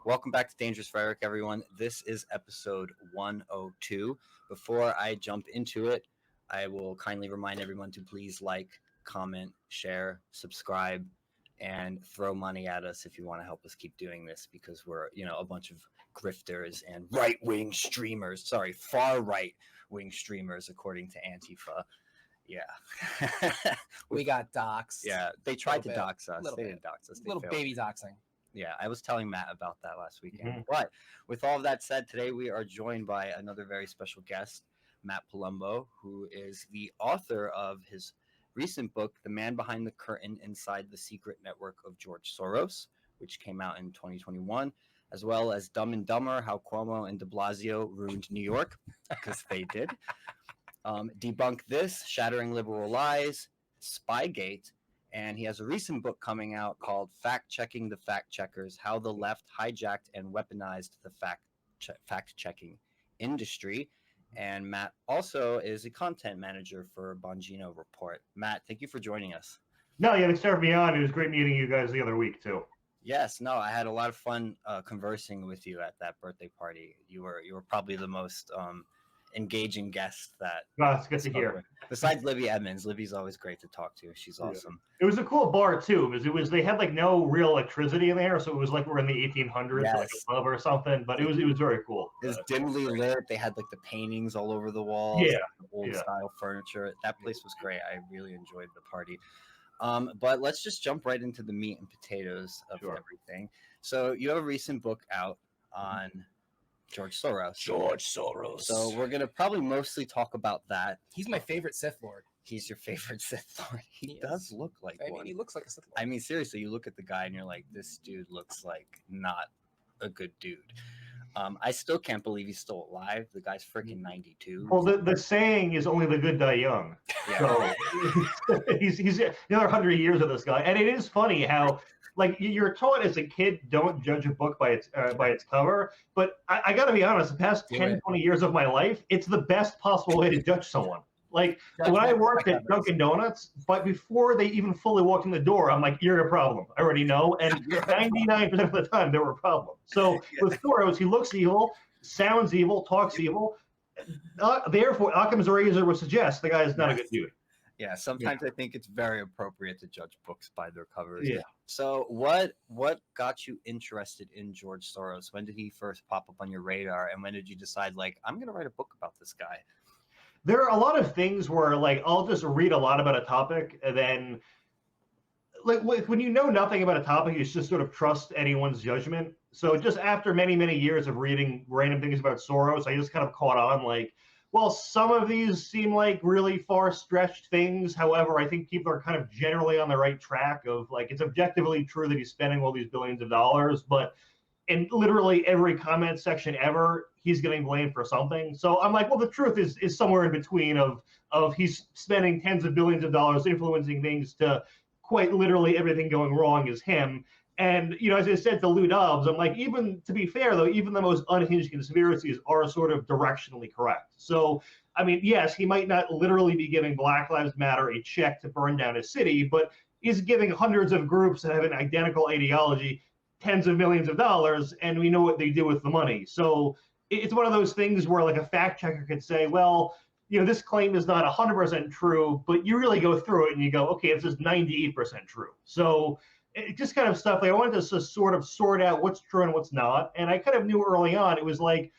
Welcome back to Dangerous Rhetoric, everyone. This is episode 102. Before I jump into it, I will kindly remind everyone to please like, comment, share, subscribe, and throw money at us if you want to help us keep doing this, because we're, a bunch of grifters and right-wing streamers. Sorry, far right-wing streamers, according to Antifa. Yeah. We got doxxed. Yeah, they tried to dox us. They didn't dox us. Little baby doxing. Yeah, I was telling Matt about that last weekend. But with all of that said, today we are joined by another very special guest, Matt Palumbo, who is the author of his recent book, The Man Behind the Curtain Inside the Secret Network of George Soros, which came out in 2021, as well as Dumb and Dumber, How Cuomo and de Blasio Ruined New York, because they did. Debunk This, Shattering Liberal Lies, Spygate, and he has a recent book coming out called Fact-Checking the Fact-Checkers, How the Left Hijacked and Weaponized the Fact-Checking Industry. And Matt also is a content manager for Bongino Report. Matt, thank you for joining us. No, yeah, thanks for having me on. It was great meeting you guys the other week, too. Yes, no, I had a lot of fun conversing with you at that birthday party. You were probably the most engaging guest that. Oh, it's good to hear. With. Besides Libby Edmonds, Libby's always great to talk to. She's awesome. It was a cool bar too, because they had like no real electricity in there, so it was like we're in the 1800s, yes. Like a pub or something. But it was very cool. It was dimly lit. They had like the paintings all over the walls. Yeah, old style furniture. That place was great. I really enjoyed the party. But let's just jump right into the meat and potatoes of everything. So you have a recent book out on George Soros. So we're going to probably mostly talk about that. He's my favorite Sith Lord. He's your favorite Sith Lord. He does look like one. He looks like a Sith Lord. I mean, seriously, you look at the guy and you're like, this dude looks like not a good dude. I still can't believe he's still alive. The guy's freaking 92. Well, the saying is only the good die young. Yeah. So he's another 100 years of this guy. And it is funny how, like, you're taught as a kid, don't judge a book by its cover. But I got to be honest, the past 10, 20 years of my life, it's the best possible way to judge someone. Like, when I worked at Dunkin' Donuts, but before they even fully walked in the door, I'm like, you're a problem. I already know. And 99% of the time, they were a problem. So with Soros, he looks evil, sounds evil, talks evil. Therefore, Occam's razor would suggest the guy is not a good dude. Yeah, sometimes I think it's very appropriate to judge books by their covers. Yeah. So what got you interested in George Soros? When did he first pop up on your radar? And when did you decide, like, I'm going to write a book about this guy? There are a lot of things where, like, I'll just read a lot about a topic, and then, like, when you know nothing about a topic, you just sort of trust anyone's judgment. So just after many, many years of reading random things about Soros, I just kind of caught on, like, well, some of these seem like really far-stretched things. However, I think people are kind of generally on the right track of, like, it's objectively true that he's spending all these billions of dollars, but in literally every comment section ever, he's getting blamed for something. So I'm like, well, the truth is somewhere in between of he's spending tens of billions of dollars influencing things to quite literally everything going wrong is him. And, as I said to Lou Dobbs, I'm like, even to be fair, though, even the most unhinged conspiracies are sort of directionally correct. So, I mean, yes, he might not literally be giving Black Lives Matter a check to burn down a city, but he's giving hundreds of groups that have an identical ideology tens of millions of dollars, and we know what they do with the money. So it's one of those things where, like, a fact checker could say, well, this claim is not 100% true, but you really go through it and you go, okay, it's just 98% true. So it just kind of stuff, like, I wanted to sort of sort out what's true and what's not. And I kind of knew early on, it was like,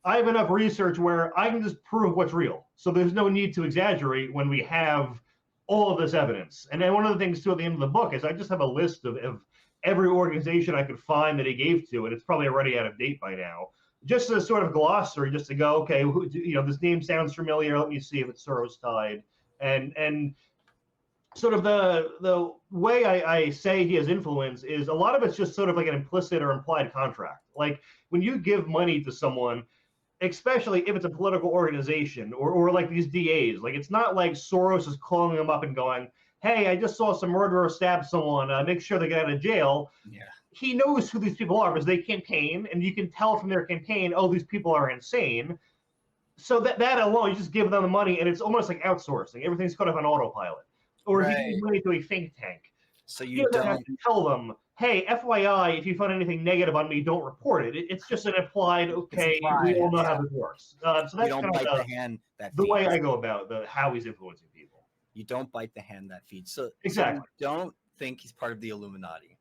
I have enough research where I can just prove what's real. So there's no need to exaggerate when we have all of this evidence. And then one of the things, too, at the end of the book is I just have a list of every organization I could find that he gave to, and it's probably already out of date by now. Just a sort of glossary, just to go, okay, this name sounds familiar. Let me see if it's Soros tied. And sort of the way I say he has influence is a lot of it's just sort of like an implicit or implied contract. Like, when you give money to someone, especially if it's a political organization or like these DAs, like, it's not like Soros is calling them up and going, hey, I just saw some murderer stab someone, make sure they get out of jail. Yeah. He knows who these people are because they campaign, and you can tell from their campaign, oh, these people are insane. So that alone, you just give them the money, and it's almost like outsourcing. Everything's kind of on autopilot. Or if you give money to a think tank, So He you doesn't have don't. to tell them, hey, FYI, if you find anything negative on me, don't report it. It's just an implied, okay, we all know how this works. So You that's don't kind bite of the hand that the way feeds. I go about how he's influencing people. You don't bite the hand that feeds. So Exactly. So you don't think he's part of the Illuminati.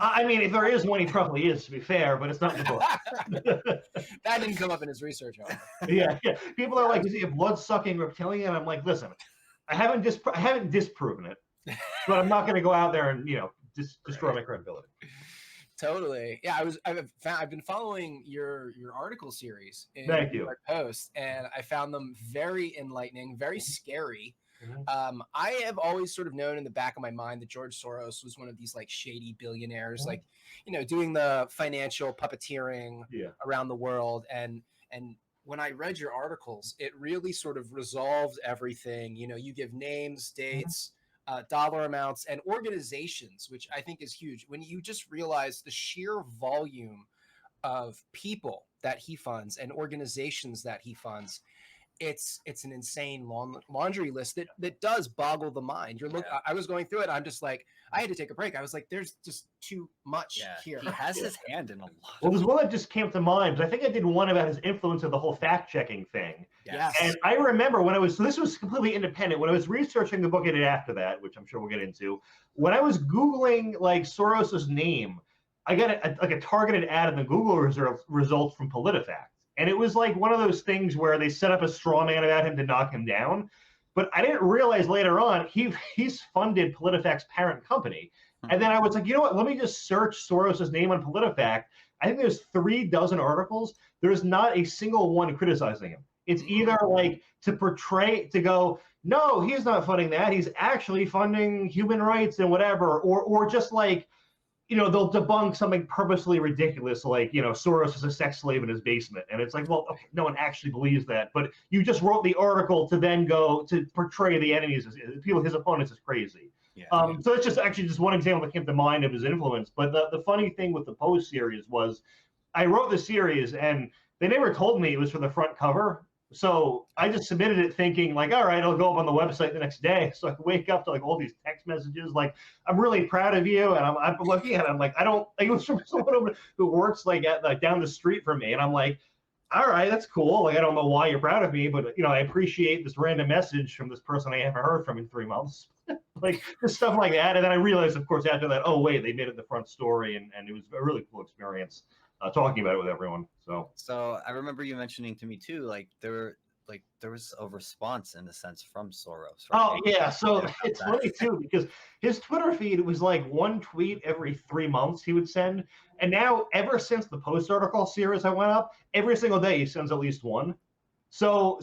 I mean, if there is one, he probably is, to be fair, but it's not in the book. That didn't come up in his research, however. Yeah. People are like, is he a blood-sucking reptilian? I'm like, listen, I haven't disproven it, but I'm not going to go out there and destroy my credibility. Totally. Yeah, I've been following your article series in Thank you. my posts, and I found them very enlightening, very scary. Mhm. I have always sort of known in the back of my mind that George Soros was one of these like shady billionaires, like, doing the financial puppeteering around the world. And when I read your articles, it really sort of resolved everything. You give names, dates, dollar amounts, and organizations, which I think is huge. When you just realize the sheer volume of people that he funds and organizations that he funds, it's an insane laundry list that does boggle the mind. I was going through it. I'm just like, I had to take a break. I was like, there's just too much here. He has his hand in a lot. Well, there's one that just came to mind. I think I did one about his influence of the whole fact-checking thing. Yes. And I remember this was completely independent. When I was researching the book I did after that, which I'm sure we'll get into, when I was Googling like Soros's name, I got a targeted ad in the Google results from PolitiFact. And it was like one of those things where they set up a straw man about him to knock him down. But I didn't realize later on he's funded PolitiFact's parent company. And then I was like, you know what? Let me just search Soros's name on PolitiFact. I think there's 36 articles. There's not a single one criticizing him. It's either like to go, no, he's not funding that. He's actually funding human rights and whatever, or just like, they'll debunk something purposely ridiculous, like, Soros is a sex slave in his basement. And it's like, well, okay, no one actually believes that. But you just wrote the article to then go to portray the enemies, his opponents, as crazy. So it's just one example that came to mind of his influence. But the funny thing with the Post series was I wrote the series and they never told me it was for the front cover. So I just submitted it thinking like, all right, I'll go up on the website the next day. So I wake up to like all these text messages like, I'm really proud of you. And I'm looking at it, I'm like, it was from someone who works like down the street from me. And I'm like, all right, that's cool. Like, I don't know why you're proud of me, but I appreciate this random message from this person I haven't heard from in 3 months. Like just stuff like that. And then I realized, of course, after that, oh wait, they made it the front story, and it was a really cool experience talking about it with everyone. So I remember you mentioning to me too, like there was a response in a sense from Soros. Right? Oh yeah, so it's funny too because his Twitter feed was like one tweet every 3 months he would send, and now ever since the Post article series I went up, every single day he sends at least one. So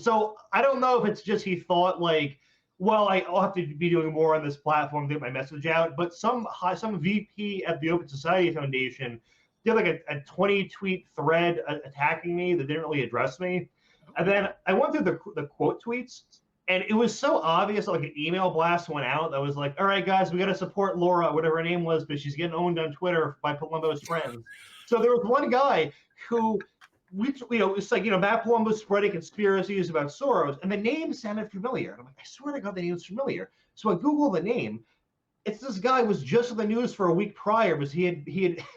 I don't know if it's just he thought like, well, I'll have to be doing more on this platform to get my message out, but some VP at the Open Society Foundation did like a 20-tweet thread attacking me that didn't really address me. And then I went through the quote tweets, and it was so obvious, like an email blast went out that was like, all right, guys, we got to support Laura, whatever her name was, but she's getting owned on Twitter by Palumbo's friends. So there was one guy who, it's like, Matt Palumbo spreading conspiracies about Soros, and the name sounded familiar. And I'm like, I swear to God, the name's familiar. So I Googled the name. It's this guy was just in the news for a week prior because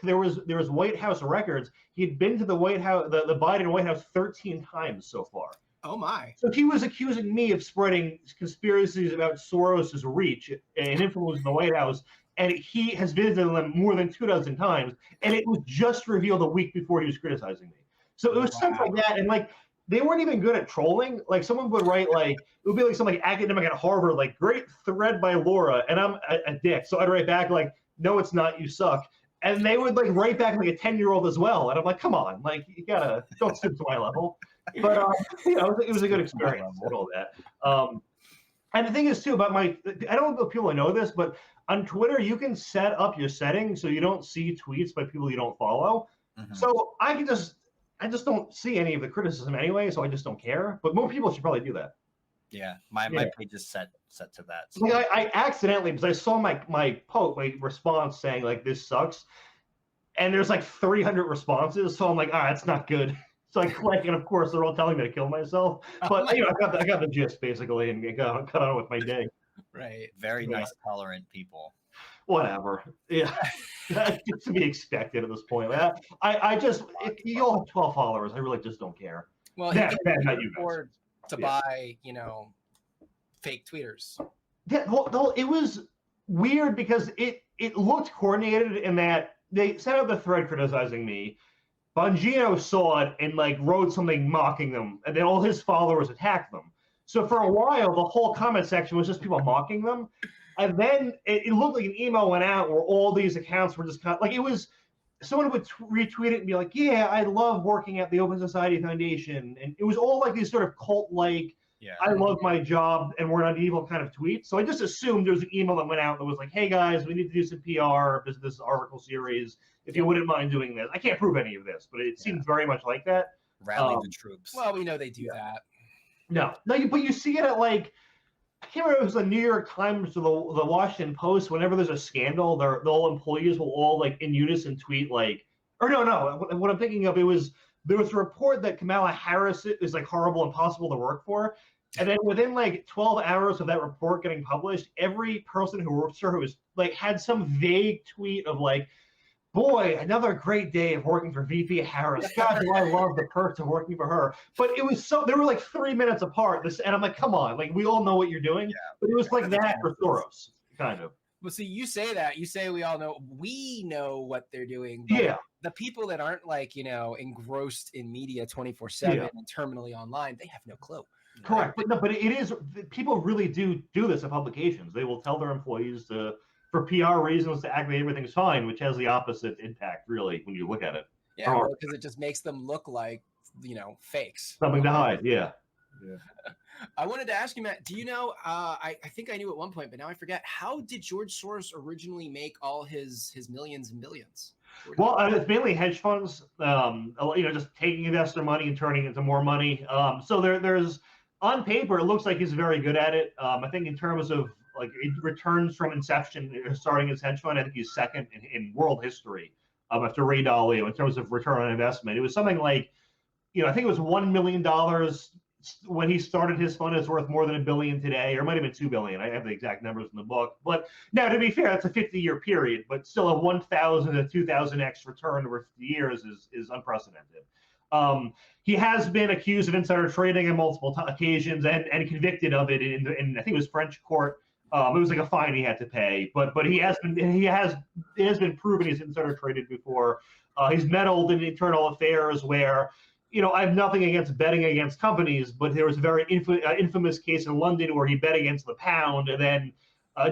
there was White House records. He had been to the White House, the Biden White House 13 times so far. Oh my! So he was accusing me of spreading conspiracies about Soros's reach and influence in the White House, and he has visited them more than 24 times. And it was just revealed a week before he was criticizing me. So it was stuff like that, and like they weren't even good at trolling. Like someone would write like, it would be like some like academic at Harvard, like great thread by Laura, and I'm a dick. So I'd write back like, no, it's not, you suck. And they would like write back like a 10-year-old as well. And I'm like, come on, like you gotta, don't stoop to my level. But it was a good experience and all that. And the thing is too about I don't know if people know this, but on Twitter you can set up your settings so you don't see tweets by people you don't follow. Mm-hmm. So I just don't see any of the criticism anyway, so I just don't care. But more people should probably do that. Yeah, my page is set to that. So. Like I accidentally, because I saw my response saying like this sucks, and there's like 300 responses, so I'm like, that's not good. So I click, and of course they're all telling me to kill myself. But I got the gist basically, and got on with my day. Right. Very nice, tolerant people. whatever. Yeah. It's to be expected at this point. I just, if you all have 12 followers, I really just don't care. Well, he Not can you afford to buy, fake tweeters. Yeah, well, it was weird because it looked coordinated in that they set up the thread criticizing me. Bongino saw it and wrote something mocking them, and then all his followers attacked them. So for a while, the whole comment section was just people mocking them. And then it looked like an email went out where all these accounts were just it was someone would retweet it and be like, yeah, I love working at the Open Society Foundation. And it was all these sort of cult-like, I love my job and we're not evil kind of tweets. So I just assumed there was an email that went out that was like, hey guys, we need to do some PR, this article series, if you wouldn't mind doing this. I can't prove any of this, but it seems very much like that. Rally the troops. Well, we know they do that. No, but you see it at I can't remember if it was the New York Times or the Washington Post. Whenever there's a scandal, the all employees will all in unison tweet or no. What I'm thinking of, there was a report that Kamala Harris is horrible, impossible to work for, and then within 12 hours of that report getting published, every person who works for her was had some vague tweet of boy, another great day of working for VP Harris. God, do I love the perks of working for her. But it was they were 3 minutes apart. And I'm like, come on, we all know what you're doing. Yeah. But it was that for Soros, kind of. Well, see, you say that. You say we all know. We know what they're doing. But the people that aren't engrossed in media 24/7 and terminally online, they have no clue. Correct. But it is, people really do this at publications. They will tell their employees for PR reasons to act like everything's fine, which has the opposite impact, really, when you look at it. Yeah, because it just makes them look like, fakes. Something to hide, yeah. I wanted to ask you, Matt, do you know, I think I knew at one point, but now I forget, how did George Soros originally make all his millions and billions? Well, it's mainly hedge funds, just taking investor money and turning it into more money. So there's, on paper, it looks like he's very good at it. I think in terms of returns from inception, starting his hedge fund, I think he's second in world history after Ray Dalio in terms of return on investment. It was something I think it was $1 million when he started his fund. It's worth more than $1 billion today, or it might have been $2 billion. I have the exact numbers in the book. But now, to be fair, that's a 50-year period, but still a 1,000 to 2,000x return over 50 years is unprecedented. He has been accused of insider trading on multiple occasions and convicted of it in I think it was French court. It was a fine he had to pay, but it has been proven he's insider traded before. He's meddled in internal affairs where, I have nothing against betting against companies, but there was a very infamous case in London where he bet against the pound and then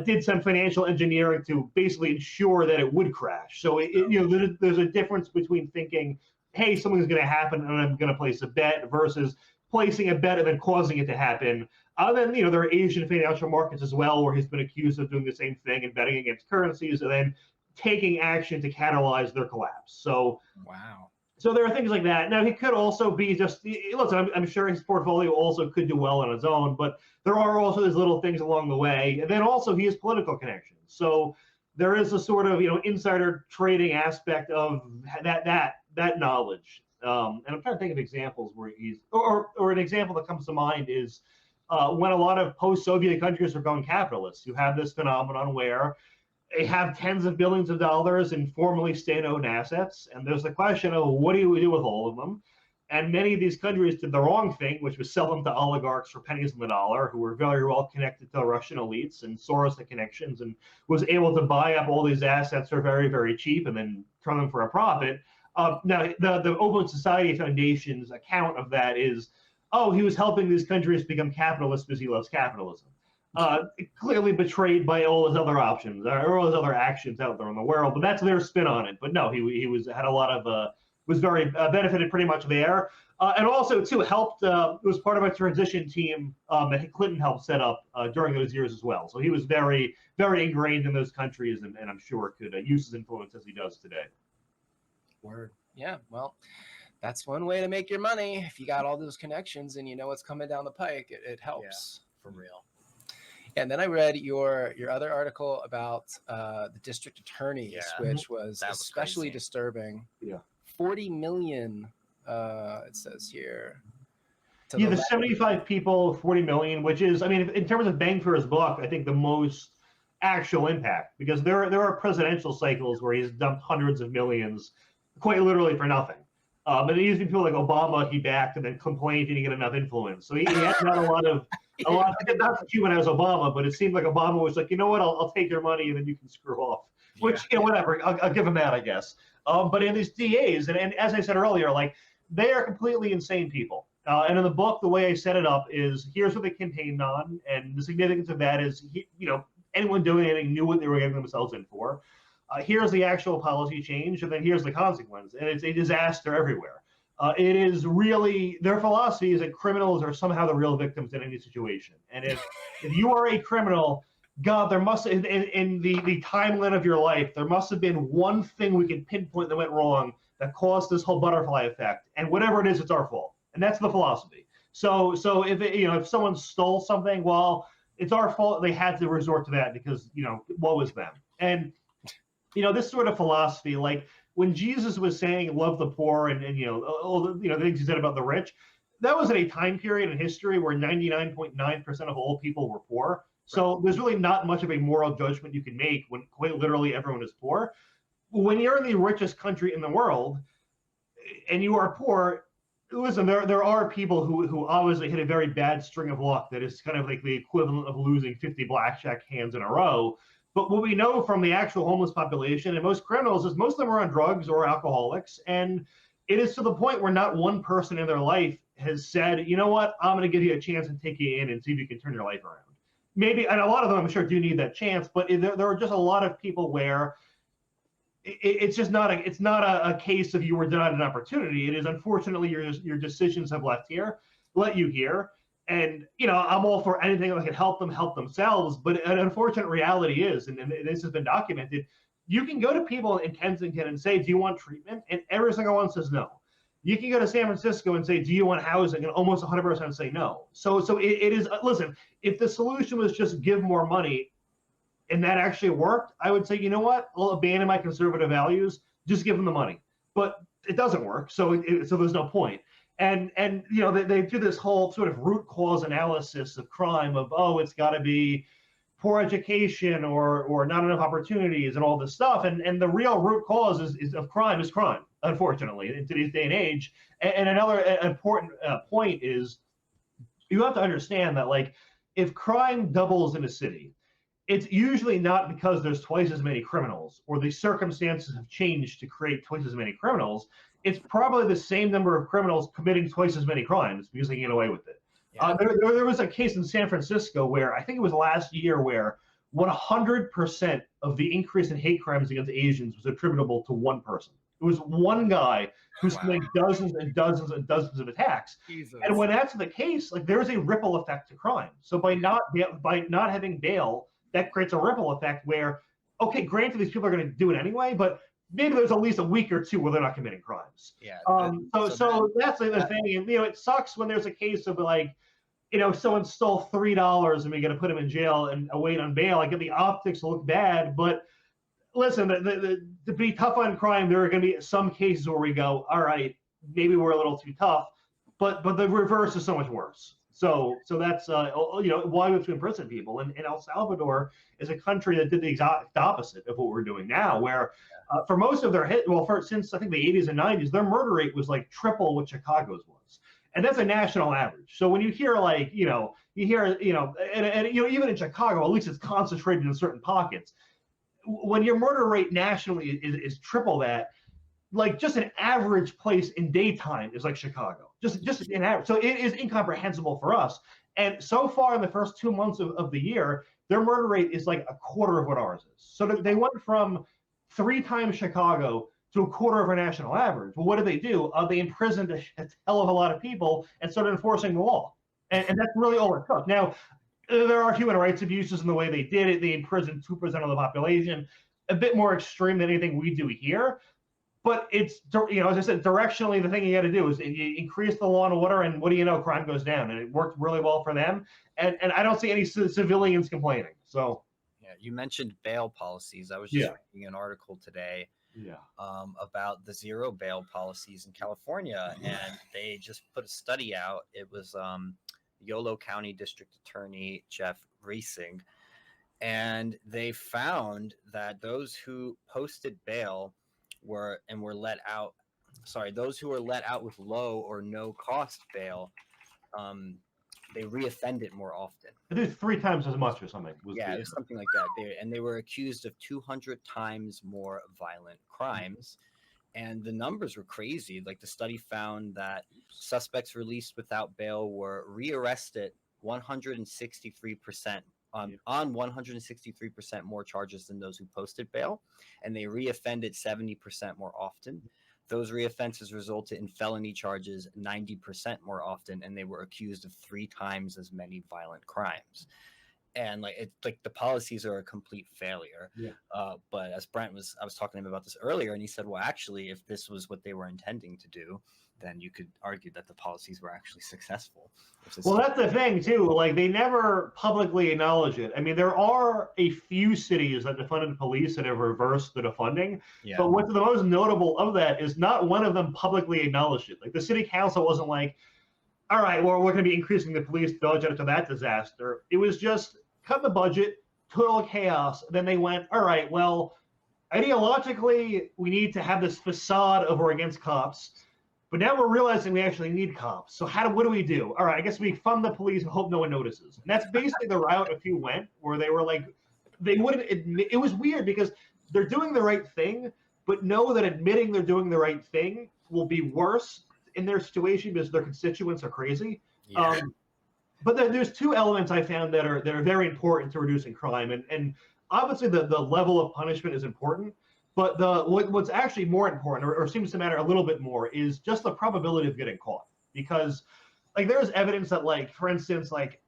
did some financial engineering to basically ensure that it would crash. So there's a difference between thinking, hey, something's going to happen and I'm going to place a bet versus placing a bet and then causing it to happen. Then, there are Asian financial markets as well, where he's been accused of doing the same thing and betting against currencies and then taking action to catalyze their collapse. So, wow. So there are things like that. Now, he could also be just, listen, I'm sure his portfolio also could do well on its own, but there are also these little things along the way. And then also he has political connections. So there is a sort of, insider trading aspect of that knowledge. And I'm trying to think of examples where he's, or an example that comes to mind is when a lot of post-Soviet countries are going capitalist. You have this phenomenon where they have tens of billions of dollars in formerly state-owned assets, and there's the question of what do we do with all of them? And many of these countries did the wrong thing, which was sell them to oligarchs for pennies on the dollar, who were very well connected to Russian elites, and Soros had connections and was able to buy up all these assets for very, very cheap and then turn them for a profit. Now, the Open Society Foundation's account of that is, he was helping these countries become capitalist because he loves capitalism. Clearly betrayed by all his other options or all his other actions out there in the world, but that's their spin on it. But no, he had a lot of was very benefited pretty much there, and also too helped. Was part of a transition team that Clinton helped set up during those years as well. So he was very, very ingrained in those countries, and I'm sure could use his influence as he does today. Word, yeah. Well, that's one way to make your money. If you got all those connections and you know what's coming down the pike, it helps. Yeah, for real. And then I read your other article about the district attorneys, which was especially disturbing. Yeah. 40 million, it says here. The 75 people, 40 million, which is, I mean, in terms of bang for his buck, I think the most actual impact, because there are presidential cycles where he's dumped hundreds of millions, quite literally for nothing. But even people like Obama, he backed and then complained he didn't get enough influence. So he had not a lot of not to humanize Obama, but it seemed like Obama was like, you know what, I'll take your money and then you can screw off. Which, whatever, I'll give him that, I guess. But in these DAs, and as I said earlier, like, they are completely insane people. And in the book, the way I set it up is, here's what they campaigned on, and the significance of that is, anyone doing anything knew what they were getting themselves in for. Here's the actual policy change, and then here's the consequence, and it's a disaster everywhere. It is really, their philosophy is that criminals are somehow the real victims in any situation. And if you are a criminal, God, there must, in the timeline of your life, there must have been one thing we can pinpoint that went wrong that caused this whole butterfly effect. And whatever it is, it's our fault. And that's the philosophy. So if someone stole something, well, it's our fault. They had to resort to that because, what was them? And, this sort of philosophy, like when Jesus was saying, love the poor and all the things he said about the rich, that was in a time period in history where 99.9% of all people were poor. So there's really not much of a moral judgment you can make when quite literally everyone is poor. When you're in the richest country in the world and you are poor, listen, there are people who obviously hit a very bad string of luck that is kind of like the equivalent of losing 50 blackjack hands in a row. But what we know from the actual homeless population and most criminals is most of them are on drugs or alcoholics. And it is to the point where not one person in their life has said, you know what, I'm going to give you a chance and take you in and see if you can turn your life around. Maybe, and a lot of them, I'm sure, do need that chance, but there are just a lot of people where it's just not a case of you were denied an opportunity. It is, unfortunately, your decisions have let you here. And, I'm all for anything that can help them help themselves. But an unfortunate reality is, and this has been documented, you can go to people in Kensington and say, do you want treatment? And every single one says no. You can go to San Francisco and say, do you want housing? And almost 100% say no. So it is, listen, if the solution was just give more money and that actually worked, I would say, you know what, I'll abandon my conservative values, just give them the money. But it doesn't work, so there's no point. And they do this whole sort of root cause analysis of crime of, it's got to be poor education or not enough opportunities and all this stuff. And the real root cause of crime is crime, unfortunately, in today's day and age. And another important point is you have to understand that, like, if crime doubles in a city, it's usually not because there's twice as many criminals or the circumstances have changed to create twice as many criminals. It's probably the same number of criminals committing twice as many crimes because they get away with it. Yeah. There was a case in San Francisco where I think it was last year where 100% of the increase in hate crimes against Asians was attributable to one person. It was one guy who's committing dozens and dozens and dozens of attacks. Jesus. And when that's the case, like, there's a ripple effect to crime. So by not having bail, that creates a ripple effect where, okay, granted, these people are going to do it anyway, but maybe there's at least a week or two where they're not committing crimes. Yeah. So that's the other thing. And, it sucks when there's a case of, like, someone stole $3 and we got to put him in jail and await on bail. Like, the optics look bad, but listen, to be tough on crime, there are going to be some cases where we go, all right, maybe we're a little too tough, but the reverse is so much worse. So that's why we have to imprison people. And El Salvador is a country that did the exact opposite of what we're doing now, where for most of their since I think the 80s and 90s, their murder rate was like triple what Chicago's was. And that's a national average. So when you hear even in Chicago, at least it's concentrated in certain pockets. When your murder rate nationally is triple that, like, just an average place in daytime is like Chicago, just an average. So it is incomprehensible for us. And so far in the first 2 months of the year, their murder rate is like a quarter of what ours is. So they went from 3 times Chicago to a quarter of our national average. Well, what did they do? They imprisoned a hell of a lot of people and started enforcing the law. And that's really all it took. Now, there are human rights abuses in the way they did it. They imprisoned 2% of the population, a bit more extreme than anything we do here. But it's, as I said, directionally, the thing you got to do is you increase the law and order, and what do you know? Crime goes down, and it worked really well for them. And I don't see any civilians complaining. So, yeah, you mentioned bail policies. I was just reading an article today about the zero bail policies in California, and they just put a study out. It was Yolo County District Attorney Jeff Reising. and they found that those who posted bail were let out. Sorry, those who were let out with low or no cost bail, they reoffended more often. I think 3 times as much or something. It was something like that. They were accused of 200 times more violent crimes. And the numbers were crazy. Like the study found that suspects released without bail were rearrested 163% on 163% more charges than those who posted bail, and they reoffended 70% more often. Those reoffenses resulted in felony charges 90% more often, and they were accused of 3 times as many violent crimes. And it's like the policies are a complete failure. But as I was talking to him about this earlier, and he said, well, actually, if this was what they were intending to do, then you could argue that the policies were actually successful. Well, that's the thing too. Like they never publicly acknowledge it. I mean, there are a few cities that defunded police and have reversed the defunding. But what's the most notable of that is not one of them publicly acknowledged it. Like the city council wasn't like, all right, well, we're going to be increasing the police budget to that disaster. It was just cut the budget, total chaos. Then they went, all right, well, ideologically, we need to have this facade of we're against cops. But now we're realizing we actually need cops. So what do we do? All right, I guess we fund the police and hope no one notices. And that's basically the route a few went, where they were like, they wouldn't admit. It was weird because they're doing the right thing, but know that admitting they're doing the right thing will be worse in their situation because their constituents are crazy. But there's 2 elements I found that are very important to reducing crime, and obviously the level of punishment is important. But what's actually more important, or seems to matter a little bit more, is just the probability of getting caught. Because, like, there's evidence that, like, for instance, like,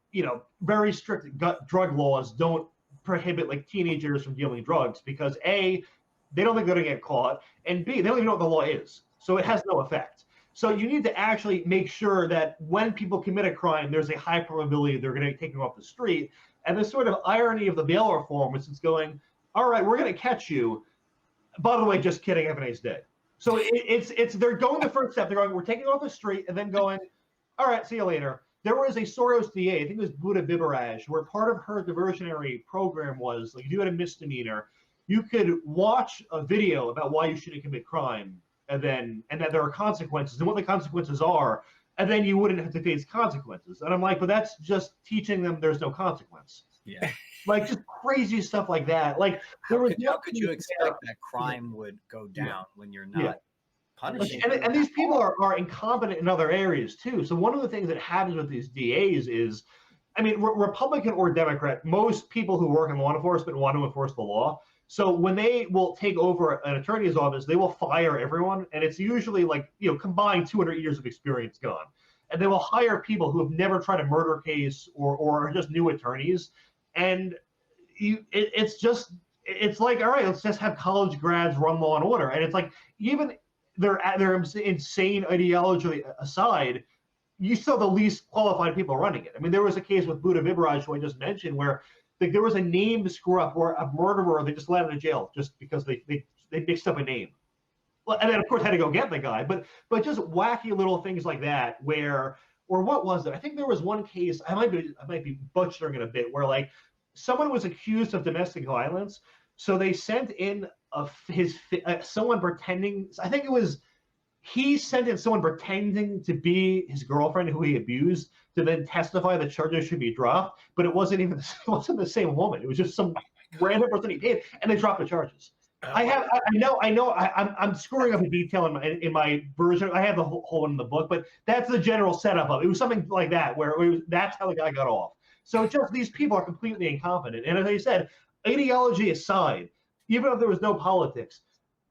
very strict drug laws don't prohibit, like, teenagers from dealing drugs because, A, they don't think they're going to get caught, and B, they don't even know what the law is. So it has no effect. So you need to actually make sure that when people commit a crime, there's a high probability they're going to take them off the street. And the sort of irony of the bail reform is it's going, all right, we're going to catch you. By the way, just kidding, have a nice day. So it's they're going the first step. They're going, we're taking off the street, and then going, all right, see you later. There was a Soros DA, I think it was Buddha Bibaraj, where part of her diversionary program was, like, you do it a misdemeanor, you could watch a video about why you shouldn't commit crime, and that there are consequences, and what the consequences are, and then you wouldn't have to face consequences. And I'm like, but that's just teaching them there's no consequence. Like just crazy stuff like that. Like how could you expect that crime would go down when you're not punishing? And these people are incompetent in other areas too. So one of the things that happens with these DAs is, I mean, Republican or Democrat, most people who work in law enforcement want to enforce the law. So when they will take over an attorney's office, they will fire everyone, and it's usually like combined 200 years of experience gone, and they will hire people who have never tried a murder case or are just new attorneys. And it's like, all right, let's just have college grads run law and order. And it's like, even their insane ideology aside, you still have the least qualified people running it. I mean, there was a case with Buddha Bibaraj, who I just mentioned, where there was a name screw up where a murderer, they just let him in jail just because they mixed up a name. And then, of course, had to go get the guy. But just wacky little things like that or what was it? I think there was one case, I might be butchering it a bit, where like someone was accused of domestic violence. So they sent in someone pretending, I think it was, he sent in someone pretending to be his girlfriend who he abused to then testify the charges should be dropped. But it wasn't the same woman. It was just some random person he paid, and they dropped the charges. I'm screwing up a detail in my version. I have the whole one in the book, but that's the general setup of it. It was something like that, where that's how the guy got off. So just these people are completely incompetent. And as I said, ideology aside, even if there was no politics,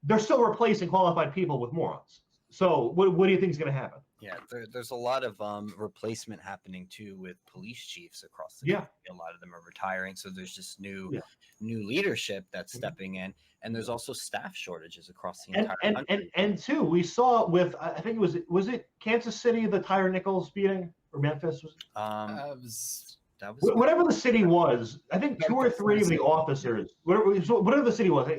they're still replacing qualified people with morons. So what do you think is going to happen? Yeah, there's a lot of replacement happening too with police chiefs across the country. A lot of them are retiring, so there's just new leadership that's stepping in, and there's also staff shortages across the entire country. And too, we saw with I think it was Kansas City, the Tyre Nichols beating, or Memphis? That was whatever the city was. I think 2 or 3 of the officers, whatever the city was,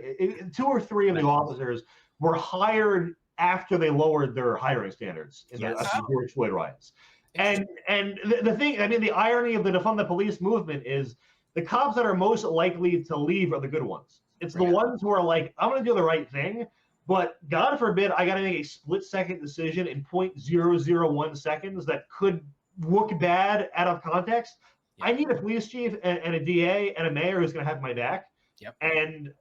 2 or 3 of the officers were hired after they lowered their hiring standards in the George Floyd riots. And the thing, I mean, the irony of the defund the police movement is the cops that are most likely to leave are the good ones. It's the ones who are like, I'm going to do the right thing, but God forbid I got to make a split-second decision in 0.001 seconds that could look bad out of context. I need a police chief and a DA and a mayor who's going to have my back. And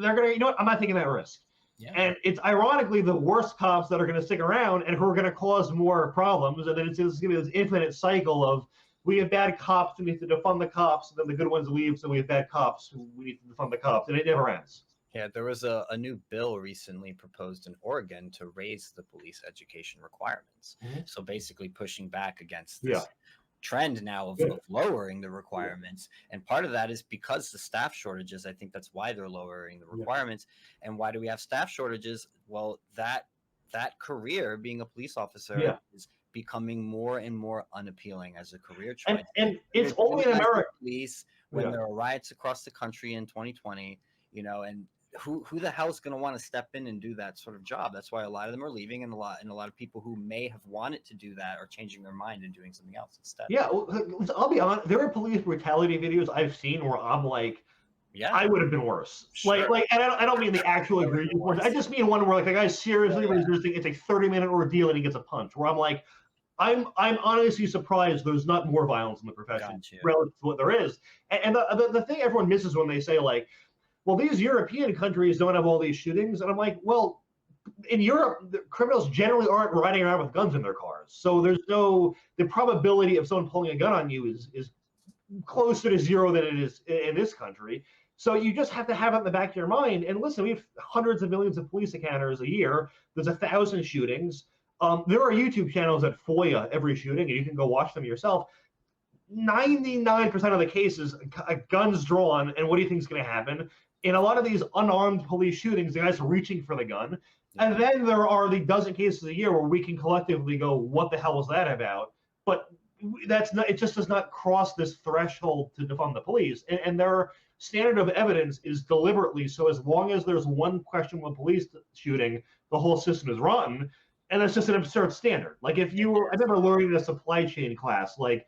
they're going to, you know what, I'm not taking that risk. And it's ironically the worst cops that are going to stick around and who are going to cause more problems. And then it's going to be this infinite cycle of, we have bad cops, we need to defund the cops, and then the good ones leave, so we have bad cops, we need to defund the cops, and it never ends. Yeah, there was a new bill recently proposed in Oregon to raise the police education requirements. So basically pushing back against this trend now of lowering the requirements. And part of that is because the staff shortages. I think that's why they're lowering the requirements. And why do we have staff shortages? Well, that career, being a police officer, is becoming more and more unappealing as a career choice. And it's only in America. Police, when there are riots across the country in 2020, you know, and who the hell is going to want to step in and do that sort of job? That's why a lot of them are leaving, and a lot of people who may have wanted to do that are changing their mind and doing something else instead. Yeah, I'll be honest. There are police brutality videos I've seen where I'm like, I would have been worse. Sure. Like, and I don't mean the actual egregious ones. I just mean one where like the guy's seriously resisting. It's a 30-minute ordeal and he gets a punch. Where I'm like, I'm honestly surprised there's not more violence in the profession relative to what there is. And the thing everyone misses when they say like, well, these European countries don't have all these shootings. And I'm like, well, in Europe, the criminals generally aren't riding around with guns in their cars. So the probability of someone pulling a gun on you is closer to zero than it is in this country. So you just have to have it in the back of your mind. And listen, we have hundreds of millions of police encounters a year. There's 1,000 shootings. There are YouTube channels that FOIA every shooting, and you can go watch them yourself. 99% of the cases, a gun's drawn, and what do you think is going to happen? In a lot of these unarmed police shootings, the guys are reaching for the gun. And then there are the dozen cases a year where we can collectively go, what the hell was that about? But it just does not cross this threshold to defund the police. And their standard of evidence is deliberately, so as long as there's one questionable police shooting, the whole system is rotten. And that's just an absurd standard. Like I remember learning in a supply chain class, like,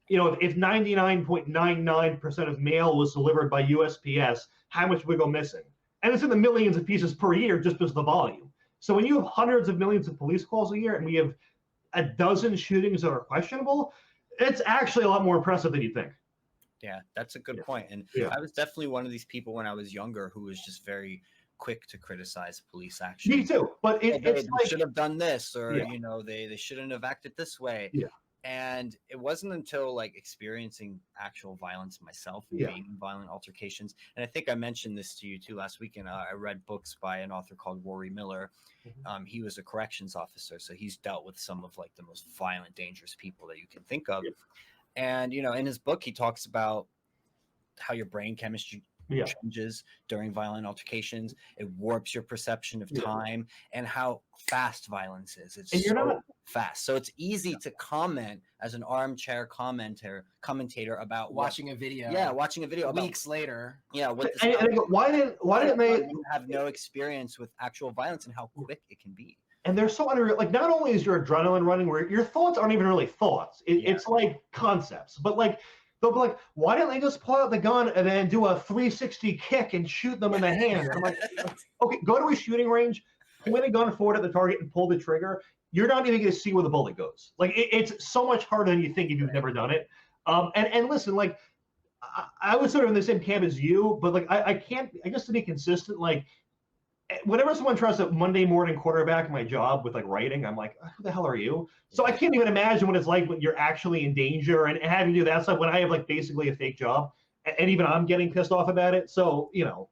you know, if 99.99% of mail was delivered by USPS, how much would go missing? And it's in the millions of pieces per year just because of the volume. So when you have hundreds of millions of police calls a year and we have a dozen shootings that are questionable, it's actually a lot more impressive than you think. Yeah, that's a good point. And I was definitely one of these people when I was younger who was just very quick to criticize police action. Me too, but they should have done this, or you know, they shouldn't have acted this way. And it wasn't until like experiencing actual violence myself and being in violent altercations. And I think I mentioned this to you too last weekend. I read books by an author called Rory Miller. He was a corrections officer, so he's dealt with some of like the most violent, dangerous people that you can think of. And you know, in his book, he talks about how your brain chemistry changes during violent altercations. It warps your perception of time and how fast violence is. It's so fast. So it's easy to comment as an armchair commentator about watching a video. Yeah, watching a video weeks later. Yeah, what this and why didn't they have no experience with actual violence and how quick it can be? And they're so unreal. Like, not only is your adrenaline running, where your thoughts aren't even really thoughts. It's like concepts. But like, they'll be like, why didn't they just pull out the gun and then do a 360 kick and shoot them in the hand? I'm like, okay, go to a shooting range, point a gun forward at the target and pull the trigger. You're not even going to see where the bullet goes. Like, it's so much harder than you think if you've never done it. And listen, like, I was sort of in the same camp as you, but like, I guess to be consistent, like, whenever someone tries to Monday morning quarterback my job with like writing, I'm like, who the hell are you? So I can't even imagine what it's like when you're actually in danger and having to do that stuff when I have like basically a fake job, and even I'm getting pissed off about it. So, you know,